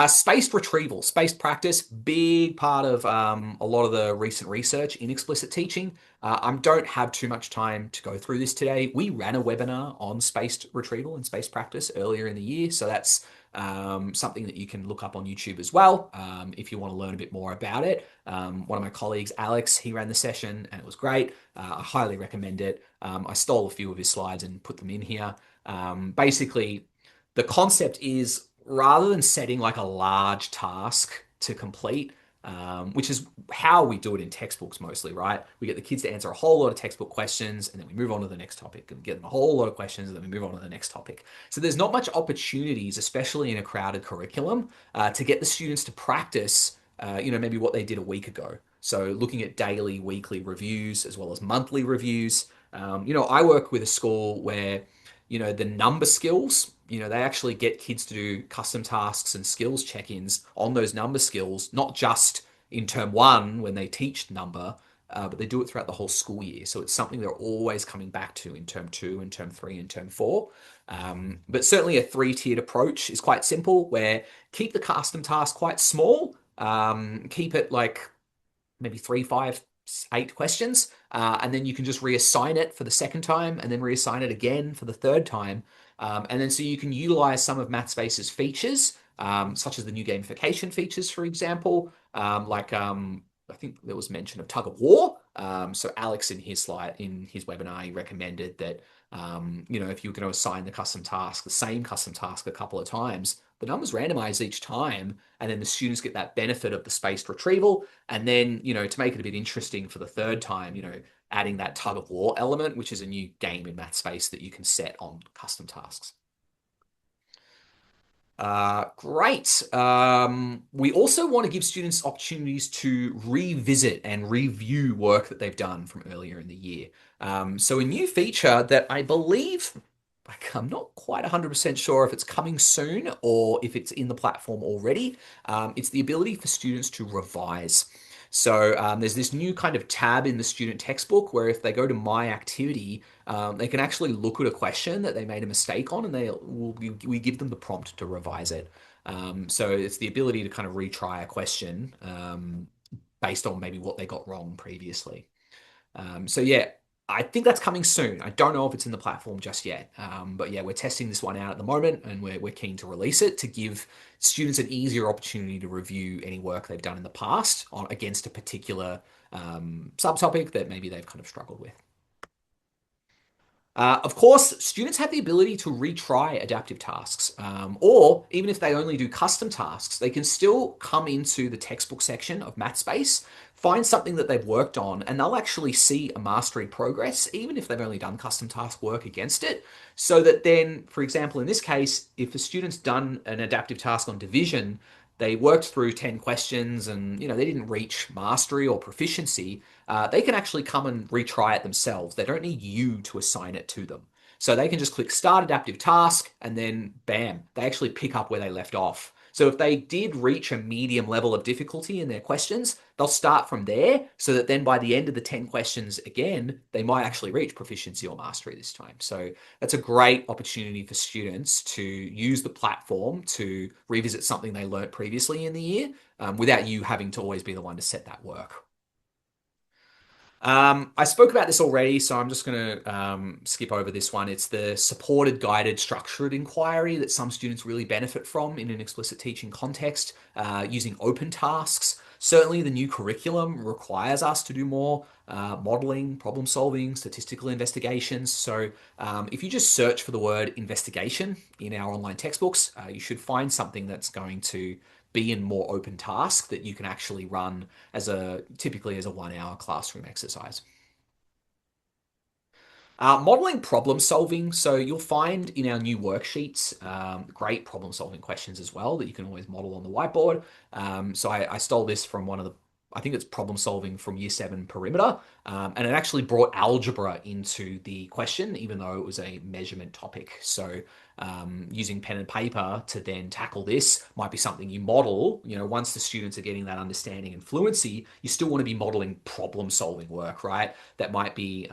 Spaced retrieval, spaced practice, big part of a lot of the recent research in explicit teaching. I don't have too much time to go through this today. We ran a webinar on spaced retrieval and spaced practice earlier in the year, so that's something that you can look up on YouTube as well if you want to learn a bit more about it. One of my colleagues, Alex, he ran the session and it was great. I highly recommend it. I stole a few of his slides and put them in here. Basically, the concept is rather than setting like a large task to complete, which is how we do it in textbooks mostly, right? We get the kids to answer a whole lot of textbook questions and then we move on to the next topic and get them a whole lot of questions and then we move on to the next topic. So there's not much opportunities, especially in a crowded curriculum, to get the students to practice, maybe what they did a week ago. So looking at daily, weekly reviews as well as monthly reviews. I work with a school where the number skills, they actually get kids to do custom tasks and skills check-ins on those number skills, not just in term 1 when they teach number, but they do it throughout the whole school year. So it's something they're always coming back to in term 2 and term 3 and term 4. But certainly a 3-tiered approach is quite simple, where keep the custom task quite small, keep it like maybe 3, 5, 8 questions, and then you can just reassign it for the second time and then reassign it again for the third time. And then so you can utilize some of Mathspace's features, such as the new gamification features, for example, I think there was mention of tug of war. So Alex in his webinar, he recommended that if you're going to assign the same custom task a couple of times, the numbers randomize each time, and then the students get that benefit of the spaced retrieval. And then, to make it a bit interesting for the third time, adding that tug of war element, which is a new game in Mathspace that you can set on custom tasks. Great. We also want to give students opportunities to revisit and review work that they've done from earlier in the year. So a new feature that I believe, I'm not quite 100% sure if it's coming soon or if it's in the platform already. It's the ability for students to revise. So there's this new kind of tab in the student textbook where if they go to My Activity, they can actually look at a question that they made a mistake on, and we give them the prompt to revise it. So it's the ability to kind of retry a question based on maybe what they got wrong previously. So yeah, I think that's coming soon. I don't know if it's in the platform just yet, but yeah, we're testing this one out at the moment, and we're keen to release it to give students an easier opportunity to review any work they've done in the past against a particular subtopic that maybe they've kind of struggled with. Of course, students have the ability to retry adaptive tasks, or even if they only do custom tasks, they can still come into the textbook section of Mathspace, find something that they've worked on, and they'll actually see a mastery progress, even if they've only done custom task work against it. So that then, for example, in this case, if a student's done an adaptive task on division, they worked through 10 questions and they didn't reach mastery or proficiency, they can actually come and retry it themselves. They don't need you to assign it to them. So they can just click Start Adaptive Task, and then bam, they actually pick up where they left off. So if they did reach a medium level of difficulty in their questions, they'll start from there so that then by the end of the 10 questions, again, they might actually reach proficiency or mastery this time. So that's a great opportunity for students to use the platform to revisit something they learned previously in the year without you having to always be the one to set that work. I spoke about this already, so I'm just going to skip over this one. It's the supported, guided, structured inquiry that some students really benefit from in an explicit teaching context, using open tasks. Certainly, the new curriculum requires us to do more modeling, problem solving, statistical investigations. So, if you just search for the word investigation in our online textbooks, you should find something that's going to be in more open task that you can actually run typically as a 1 hour classroom exercise. Modeling problem solving. So you'll find in our new worksheets great problem solving questions as well that you can always model on the whiteboard. So I stole this from I think it's problem solving from year 7 perimeter. And it actually brought algebra into the question, even though it was a measurement topic. So using pen and paper to then tackle this might be something you model. Once the students are getting that understanding and fluency, you still want to be modeling problem solving work, right? That might be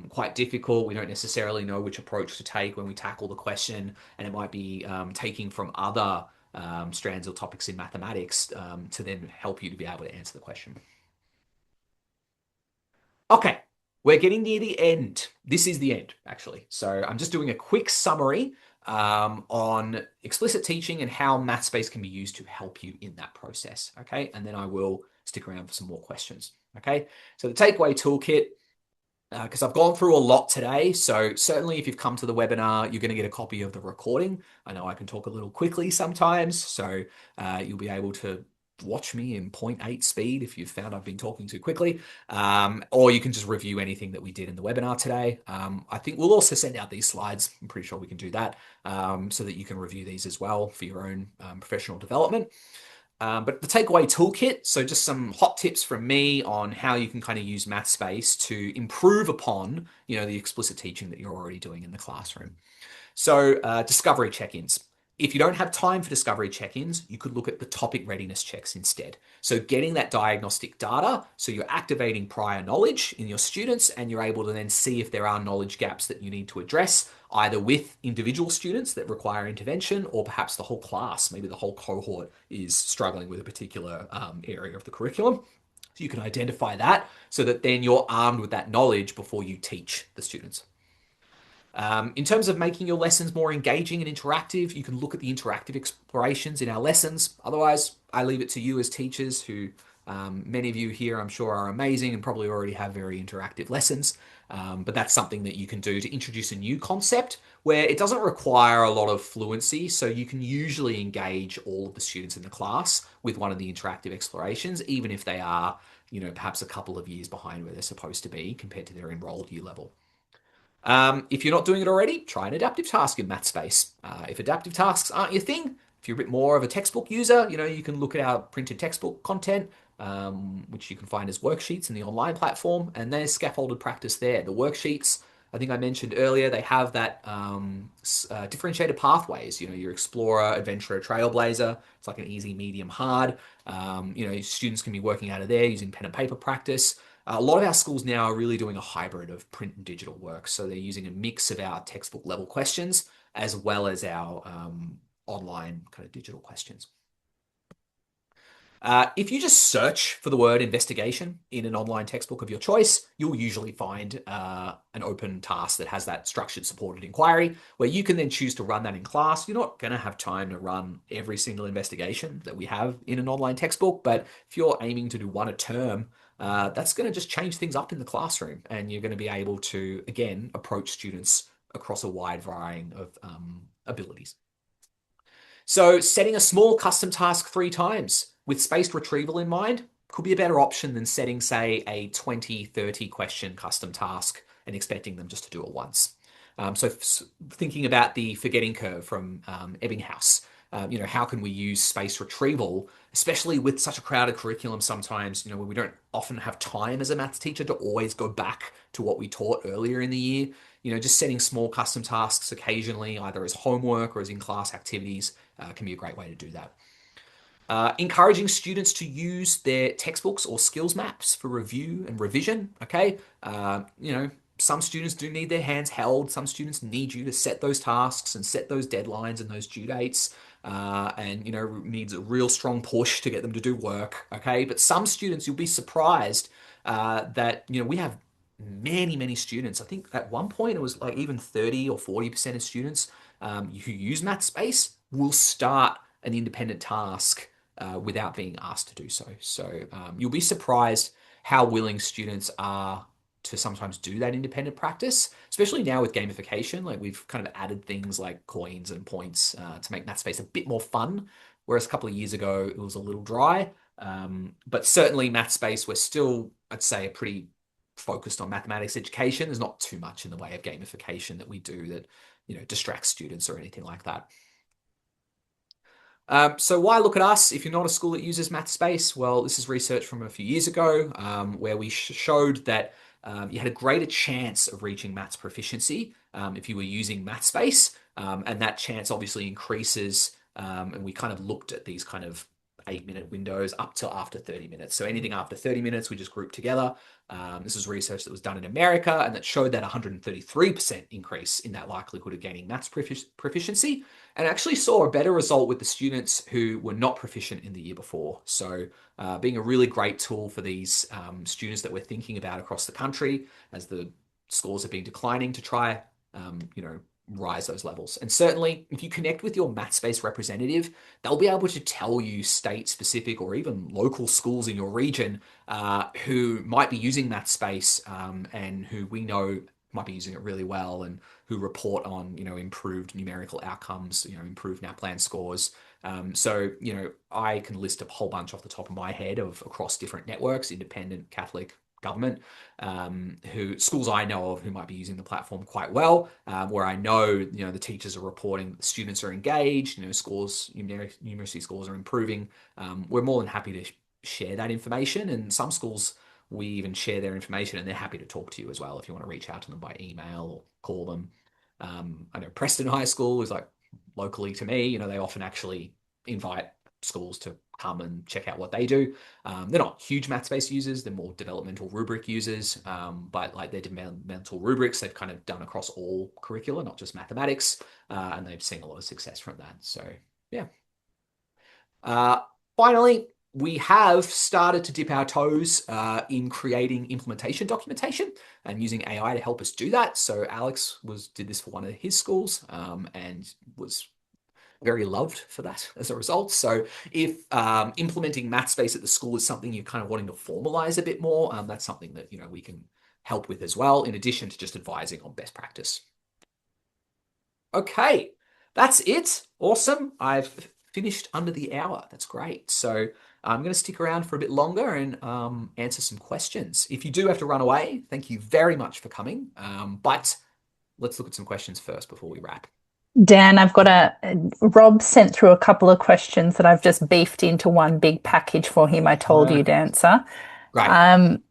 quite difficult. We don't necessarily know which approach to take when we tackle the question, and it might be taking from other strands or topics in mathematics to then help you to be able to answer the question. Okay, we're getting near the end. This is the end, actually. So I'm just doing a quick summary on explicit teaching and how Mathspace can be used to help you in that process. Okay, and then I will stick around for some more questions. Okay, so the takeaway toolkit, because I've gone through a lot today. So certainly if you've come to the webinar, you're going to get a copy of the recording. I know I can talk a little quickly sometimes, so you'll be able to watch me in 0.8 speed if you've found I've been talking too quickly, or you can just review anything that we did in the webinar today. I think we'll also send out these slides. I'm pretty sure we can do that so that you can review these as well for your own professional development. But the takeaway toolkit, so just some hot tips from me on how you can kind of use Mathspace to improve upon, the explicit teaching that you're already doing in the classroom. So discovery check-ins. If you don't have time for discovery check-ins, you could look at the topic readiness checks instead. So getting that diagnostic data, so you're activating prior knowledge in your students, and you're able to then see if there are knowledge gaps that you need to address, either with individual students that require intervention, or perhaps the whole class, maybe the whole cohort is struggling with a particular area of the curriculum. So you can identify that so that then you're armed with that knowledge before you teach the students. In terms of making your lessons more engaging and interactive, you can look at the interactive explorations in our lessons. Otherwise, I leave it to you as teachers who many of you here, I'm sure, are amazing and probably already have very interactive lessons. But that's something that you can do to introduce a new concept where it doesn't require a lot of fluency. So you can usually engage all of the students in the class with one of the interactive explorations, even if they are, perhaps a couple of years behind where they're supposed to be compared to their enrolled year level. If you're not doing it already, try an adaptive task in Mathspace. If adaptive tasks aren't your thing, if you're a bit more of a textbook user, you can look at our printed textbook content, which you can find as worksheets in the online platform, and there's scaffolded practice there. The worksheets, I think I mentioned earlier, they have that differentiated pathways. Your explorer, adventurer, trailblazer. It's like an easy, medium, hard. Students can be working out of there using pen and paper practice. A lot of our schools now are really doing a hybrid of print and digital work. So they're using a mix of our textbook level questions as well as our online kind of digital questions. If you just search for the word investigation in an online textbook of your choice, you'll usually find an open task that has that structured supported inquiry where you can then choose to run that in class. You're not going to have time to run every single investigation that we have in an online textbook, but if you're aiming to do one a term, that's going to just change things up in the classroom and you're going to be able to, again, approach students across a wide variety of abilities. So setting a small custom task 3 times with spaced retrieval in mind could be a better option than setting, say, a 20, 30 question custom task and expecting them just to do it once. So thinking about the forgetting curve from Ebbinghaus, how can we use spaced retrieval, especially with such a crowded curriculum sometimes, where we don't often have time as a maths teacher to always go back to what we taught earlier in the year. Just setting small custom tasks occasionally, either as homework or as in-class activities, can be a great way to do that. Encouraging students to use their textbooks or skills maps for review and revision. Okay, some students do need their hands held. Some students need you to set those tasks and set those deadlines and those due dates. And needs a real strong push to get them to do work. Okay, but some students, you'll be surprised that we have many students. I think at one point it was like even 30 or 40% of students who use Mathspace will start an independent task without being asked to do so. So you'll be surprised how willing students are to sometimes do that independent practice, especially now with gamification. Like we've kind of added things like coins and points to make Mathspace a bit more fun, whereas a couple of years ago it was a little dry. But certainly Mathspace, we're still, I'd say, a pretty focused on mathematics education. There's not too much in the way of gamification that we do that distracts students or anything like that. So why look at us if you're not a school that uses Mathspace? Well, this is research from a few years ago where we showed that you had a greater chance of reaching maths proficiency if you were using Mathspace, and that chance obviously increases. And we kind of looked at these kind of 8-minute windows up to after 30 minutes. So anything after 30 minutes, we just grouped together. This is research that was done in America and that showed that 133% increase in that likelihood of gaining maths proficiency, and actually saw a better result with the students who were not proficient in the year before. So being a really great tool for these students that we're thinking about across the country as the scores have been declining to try, rise those levels. And certainly if you connect with your Mathspace representative, they'll be able to tell you state specific or even local schools in your region who might be using Mathspace and who we know might be using it really well and who report on, improved numerical outcomes, improved NAPLAN scores. So, I can list a whole bunch off the top of my head of across different networks, independent, Catholic, government, who schools I know of who might be using the platform quite well, where I know, the teachers are reporting the students are engaged, scores, numeracy scores are improving. We're more than happy to share that information. And some schools, we even share their information and they're happy to talk to you as well if you want to reach out to them by email or call them. I know Preston High School is like locally to me, they often actually invite schools to come and check out what they do. They're not huge Mathspace users, they're more developmental rubric users, but like their developmental rubrics, they've kind of done across all curricula, not just mathematics, and they've seen a lot of success from that. So yeah. Finally, we have started to dip our toes in creating implementation documentation and using AI to help us do that. So Alex did this for one of his schools and was very loved for that as a result. So if implementing Mathspace at the school is something you're kind of wanting to formalize a bit more, that's something that we can help with as well, in addition to just advising on best practice. Okay, that's it. Awesome. I've finished under the hour. That's great. So I'm going to stick around for a bit longer and answer some questions. If you do have to run away, thank you very much for coming. But let's look at some questions first before we wrap. Dan, I've got Rob sent through a couple of questions that I've just beefed into one big package for him. I told you to answer. Great. Um,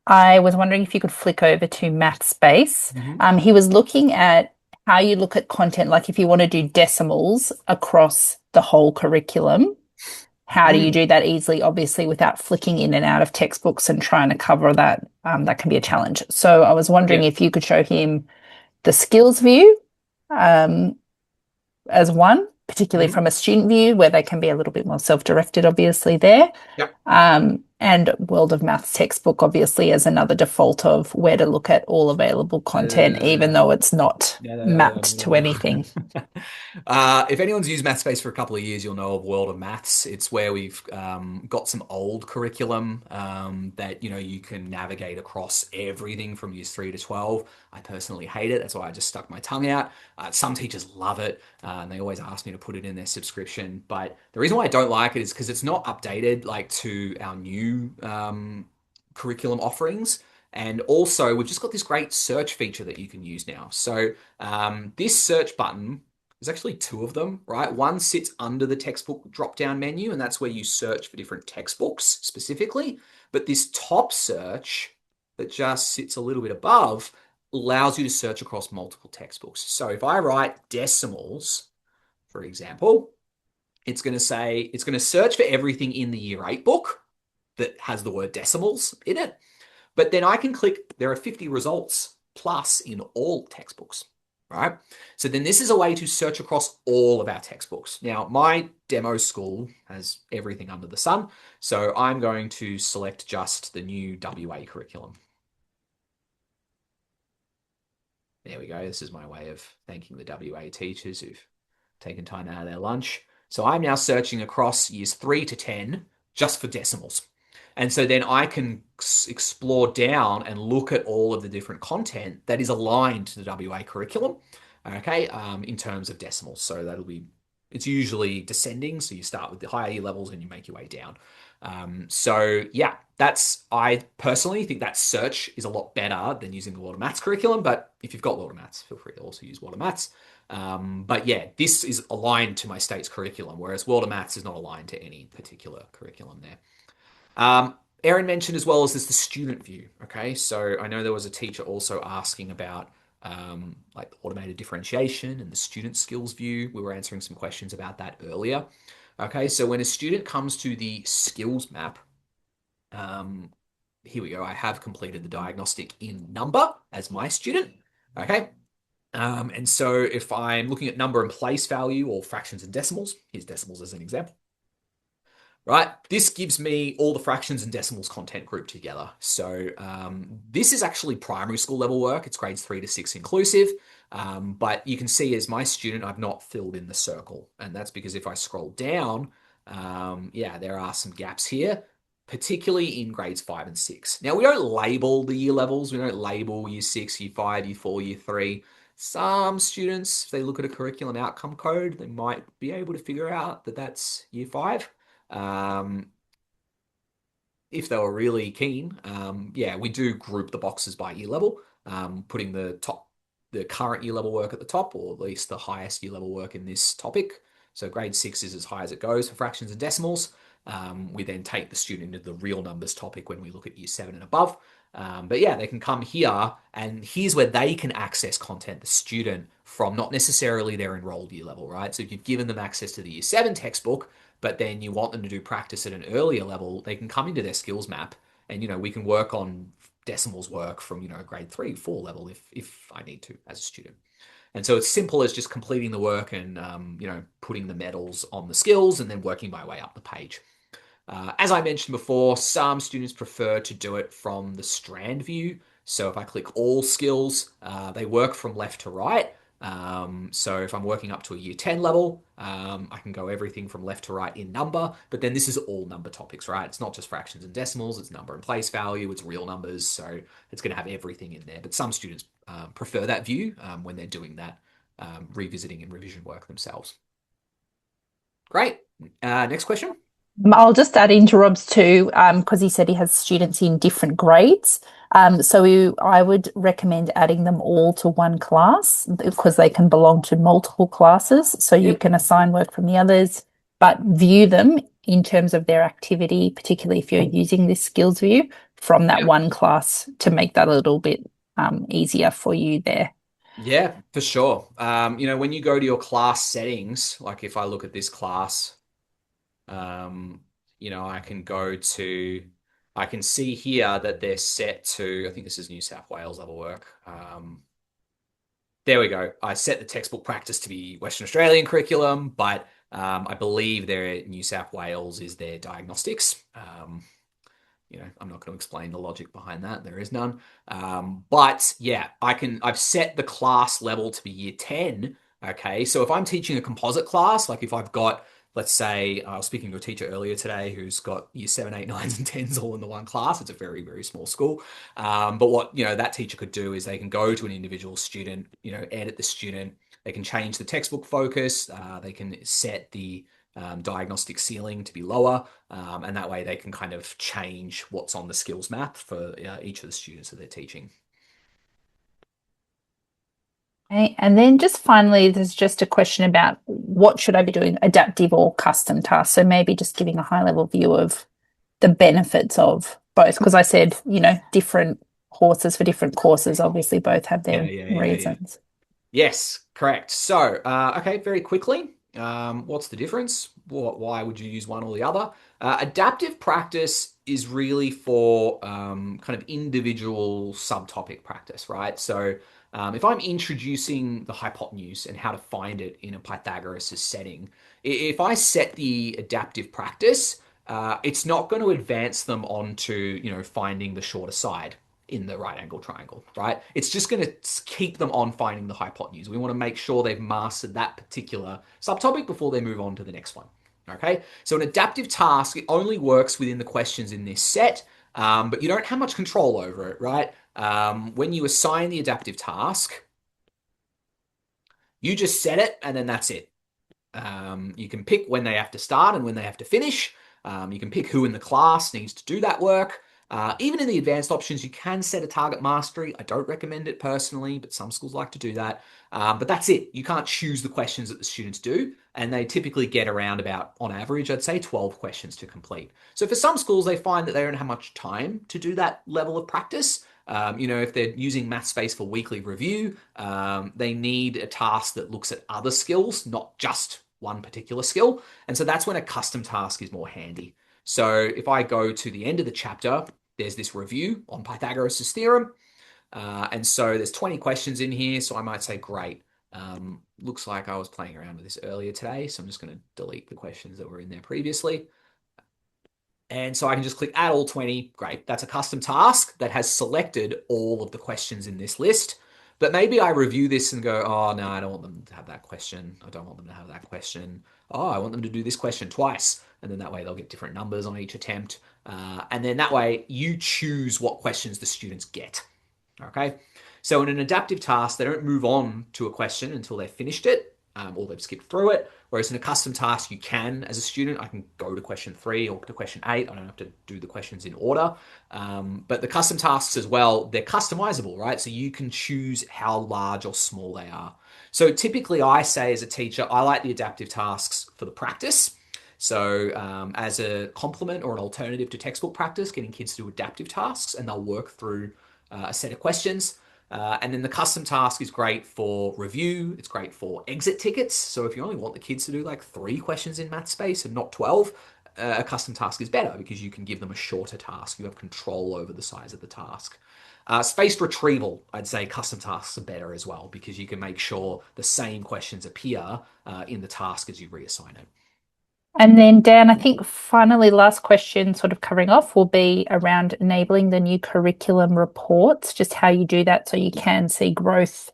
I was wondering if you could flick over to Mathspace. Mhm. He was looking at how you look at content, like if you want to do decimals across the whole curriculum, how do you Mm. do that easily, obviously, without flicking in and out of textbooks and trying to cover that? That can be a challenge. So I was wondering Yeah. if you could show him the skills view um, as one, particularly Mhm. from a student view, where they can be a little bit more self-directed, obviously, there. Yep. And World of Maths textbook, obviously, as another default of where to look at all available content, even though it's not mapped to anything. If anyone's used Mathspace for a couple of years, you'll know of World of Maths. It's where we've got some old curriculum that you can navigate across everything from years 3 to 12. I personally hate it. That's why I just stuck my tongue out. Some teachers love it, and they always ask me to put it in their subscription. But the reason why I don't like it is because it's not updated like to our new curriculum offerings. And also, we've just got this great search feature that you can use now. So this search button, there's actually two of them, right? One sits under the textbook drop-down menu, and that's where you search for different textbooks specifically. But this top search that just sits a little bit above allows you to search across multiple textbooks. So if I write decimals, for example, it's going to search for everything in the year 8 book that has the word decimals in it. But then I can click, there are 50 results plus in all textbooks, right? So then this is a way to search across all of our textbooks. Now, my demo school has everything under the sun. So I'm going to select just the new WA curriculum. There we go. This is my way of thanking the WA teachers who've taken time out of their lunch. So I'm now searching across years 3 to 10 just for decimals. And so then I can explore down and look at all of the different content that is aligned to the WA curriculum, okay, in terms of decimals. So it's usually descending. So you start with the higher year levels and you make your way down. So yeah, I personally think that search is a lot better than using the World of Maths curriculum. But if you've got World of Maths, feel free to also use World of Maths. But yeah, this is aligned to my state's curriculum, whereas World of Maths is not aligned to any particular curriculum there. Aaron mentioned as well as this the student view. Okay, so I know there was a teacher also asking about like automated differentiation and the student skills view. We were answering some questions about that earlier. Okay, so when a student comes to the skills map, um, here we go. I have completed the diagnostic in number as my student. Okay, and so if I'm looking at number and place value or fractions and decimals, here's decimals as an example, right? This gives me all the fractions and decimals content grouped together. So this is actually primary school level work. It's grades 3 to 6 inclusive. But you can see as my student, I've not filled in the circle. And that's because if I scroll down, yeah, there are some gaps here, particularly in grades 5 and 6. Now, we don't label the year levels. We don't label year 6, year 5, year 4, year 3. Some students, if they look at a curriculum outcome code, they might be able to figure out that that's year 5. Um, if they were really keen, yeah, we do group the boxes by year level, putting the current year level work at the top, or at least the highest year level work in this topic. So grade 6 is as high as it goes for fractions and decimals. We then take the student into the real numbers topic when we look at year 7 and above. But yeah, they can come here, and here's where they can access content, the student, from not necessarily their enrolled year level, right? So if you've given them access to the year 7 textbook, but then you want them to do practice at an earlier level, they can come into their skills map, and we can work on decimals work from grade 3, 4 level if I need to as a student. And so it's simple as just completing the work and putting the medals on the skills and then working my way up the page. As I mentioned before, some students prefer to do it from the strand view. So if I click all skills, they work from left to right. So if I'm working up to a year 10 level, I can go everything from left to right in number, but then this is all number topics, right? It's not just fractions and decimals, it's number and place value, it's real numbers. So it's going to have everything in there. But some students prefer that view when they're doing that revisiting and revision work themselves. Great. Next question. I'll just add into Rob's too, because he said he has students in different grades. I would recommend adding them all to one class because they can belong to multiple classes. So you Yep. can assign work from the others, but view them in terms of their activity, particularly if you're using this skills view from that Yep. one class to make that a little bit easier for you there. Yeah, for sure. When you go to your class settings, like if I look at this class, um, I can I can see here that they're set to, I think this is New South Wales level work. There we go. I set the textbook practice to be Western Australian curriculum, but I believe their New South Wales is their diagnostics. I'm not going to explain the logic behind that. There is none. But yeah, I've set the class level to be year 10. Okay. So if I'm teaching a composite class, like if I've got, let's say, I was speaking to a teacher earlier today who's got year 7, 8, 9s, and 10s all in the one class. It's a very, very small school. But what, that teacher could do is they can go to an individual student, edit the student. They can change the textbook focus. They can set the diagnostic ceiling to be lower. And that way they can kind of change what's on the skills map for each of the students that they're teaching. Okay. And then just finally, there's just a question about what should I be doing, adaptive or custom tasks? So maybe just giving a high level view of the benefits of both, because I said, different horses for different courses, obviously both have Yeah, their yeah, yeah, yeah. reasons. Yes, correct. So, okay, very quickly, what's the difference? Why would you use one or the other? Adaptive practice is really for kind of individual subtopic practice, right? So, if I'm introducing the hypotenuse and how to find it in a Pythagoras setting, if I set the adaptive practice, it's not going to advance them onto, finding the shorter side in the right angle triangle, right? It's just going to keep them on finding the hypotenuse. We want to make sure they've mastered that particular subtopic before they move on to the next one. Okay, so an adaptive task, it only works within the questions in this set, but you don't have much control over it, right? When you assign the adaptive task, you just set it and then that's it. You can pick when they have to start and when they have to finish. You can pick who in the class needs to do that work. Even in the advanced options, you can set a target mastery. I don't recommend it personally, but some schools like to do that. But that's it. You can't choose the questions that the students do, and they typically get around about, on average, I'd say 12 questions to complete. So for some schools, they find that they don't have much time to do that level of practice. If they're using Mathspace for weekly review, they need a task that looks at other skills, not just one particular skill. And so that's when a custom task is more handy. So if I go to the end of the chapter, there's this review on Pythagoras' theorem. And so there's 20 questions in here. So I might say, great. Looks like I was playing around with this earlier today. So I'm just going to delete the questions that were in there previously. And so I can just click add all 20. Great. That's a custom task that has selected all of the questions in this list. But maybe I review this and go, oh, no, I don't want them to have that question. I don't want them to have that question. Oh, I want them to do this question twice. And then that way they'll get different numbers on each attempt. And then that way you choose what questions the students get. Okay. So in an adaptive task, they don't move on to a question until they've finished it or they've skipped through it. Whereas in a custom task, you can, as a student, I can go to question 3 or to question 8. I don't have to do the questions in order. But the custom tasks as well, they're customizable, right? So you can choose how large or small they are. So typically, I say as a teacher, I like the adaptive tasks for the practice. So, as a complement or an alternative to textbook practice, getting kids to do adaptive tasks and they'll work through a set of questions. And then the custom task is great for review. It's great for exit tickets. So if you only want the kids to do like 3 questions in Mathspace and not 12, a custom task is better because you can give them a shorter task. You have control over the size of the task. Spaced retrieval, I'd say custom tasks are better as well because you can make sure the same questions appear in the task as you reassign it. And then, Dan, I think finally, last question, sort of covering off, will be around enabling the new curriculum reports, just how you do that so you can see growth,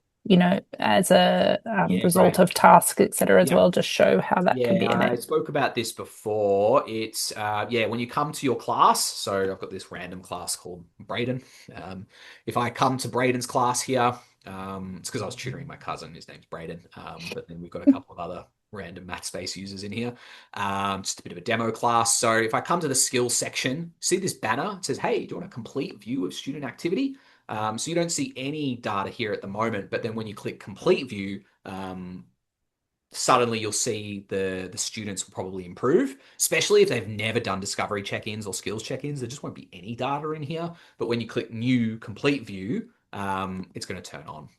as a Yeah, result great. of tasks, etc., as Yeah. well, just show how that can Yeah, be I enabled. spoke about this before. It's yeah, when you come to your class, so I've got this random class called Braden. Um, if I come to Braden's class here, it's because I was tutoring my cousin. His name's Braden. But then we've got a couple of other random Mathspace users in here. Just a bit of a demo class. So if I come to the skills section, see this banner? It says, "Hey, do you want a complete view of student activity?" So you don't see any data here at the moment, but then when you click complete view, suddenly you'll see the students will probably improve, especially if they've never done discovery check-ins or skills check-ins. There just won't be any data in here. But when you click new complete view, it's going to turn on.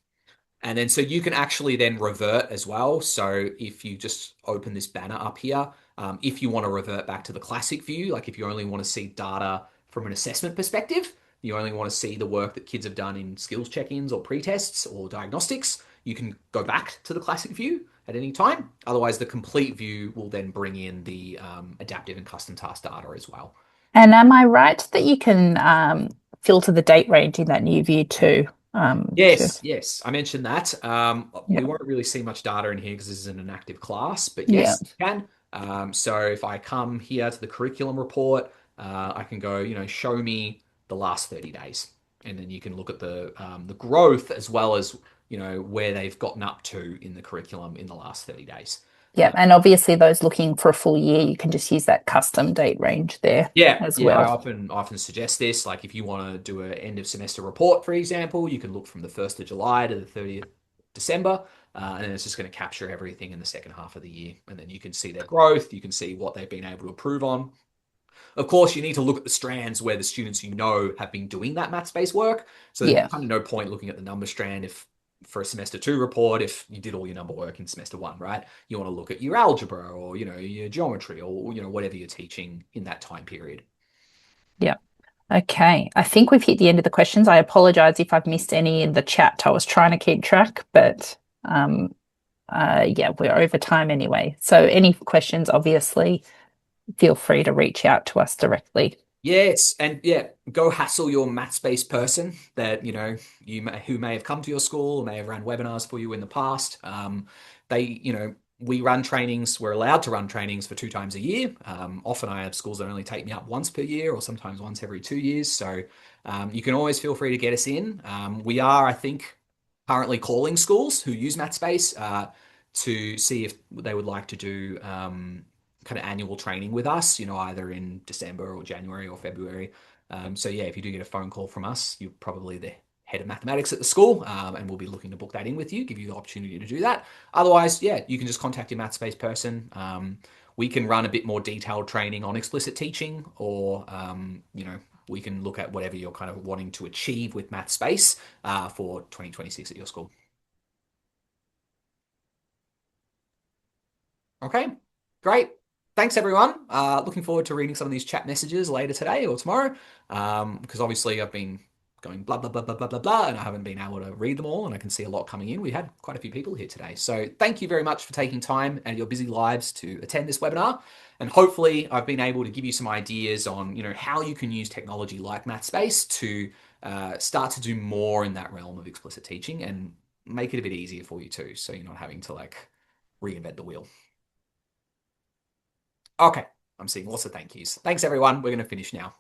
And then so you can actually then revert as well. So if you just open this banner up here, if you want to revert back to the classic view, like if you only want to see data from an assessment perspective, you only want to see the work that kids have done in skills check-ins or pre-tests or diagnostics, you can go back to the classic view at any time. Otherwise, the complete view will then bring in the adaptive and custom task data as well. And am I right that you can filter the date range in that new view too? To Yes, yes, I mentioned that. We Yeah, won't really see much data in here because this isn't an active class, but yeah, yes, you can. So if I come here to the curriculum report, I can go, show me the last 30 days, and then you can look at the growth as well as where they've gotten up to in the curriculum in the last 30 days. yeah. And obviously, those looking for a full year, you can just use that custom date range there Yeah, as yeah, I well. often suggest this. Like if you want to do an end of semester report, for example, you can look from the 1st of July to the 30th December, and then it's just going to capture everything in the second half of the year. And then you can see their growth, you can see what they've been able to improve on. Of course, you need to look at the strands where the students have been doing that maths-based work. So there's Yeah, kind of no point looking at the number strand if for a semester two report if you did all your number work in semester one, right? You want to look at your algebra or your geometry or whatever you're teaching in that time period. yeah. Okay. I think we've hit the end of the questions. I apologize if I've missed any in the chat. I was trying to keep track, but yeah, we're over time anyway. So any questions, obviously, feel free to reach out to us directly. Yes, and yeah, go hassle your maths-based person that who may have come to your school, may have run webinars for you in the past. We run trainings. We're allowed to run trainings for 2 times a year. Often I have schools that only take me up once per year, or sometimes once every 2 years. So you can always feel free to get us in. We are, I think, currently calling schools who use Mathspace to see if they would like to do kind of annual training with us, either in December or January or February. So yeah, if you do get a phone call from us, you're probably the head of mathematics at the school, and we'll be looking to book that in with you, give you the opportunity to do that. Otherwise, yeah, you can just contact your Mathspace person. We can run a bit more detailed training on explicit teaching, or we can look at whatever you're kind of wanting to achieve with Mathspace for 2026 at your school. Okay, great. Thanks, everyone. Looking forward to reading some of these chat messages later today or tomorrow, because obviously I've been going blah, blah, blah, blah, blah, blah, blah, and I haven't been able to read them all, and I can see a lot coming in. We had quite a few people here today. So thank you very much for taking time out of your busy lives to attend this webinar. And hopefully I've been able to give you some ideas on, how you can use technology like Mathspace to start to do more in that realm of explicit teaching and make it a bit easier for you too. So you're not having to reinvent the wheel. Okay, I'm seeing lots of thank yous. Thanks, everyone. We're going to finish now.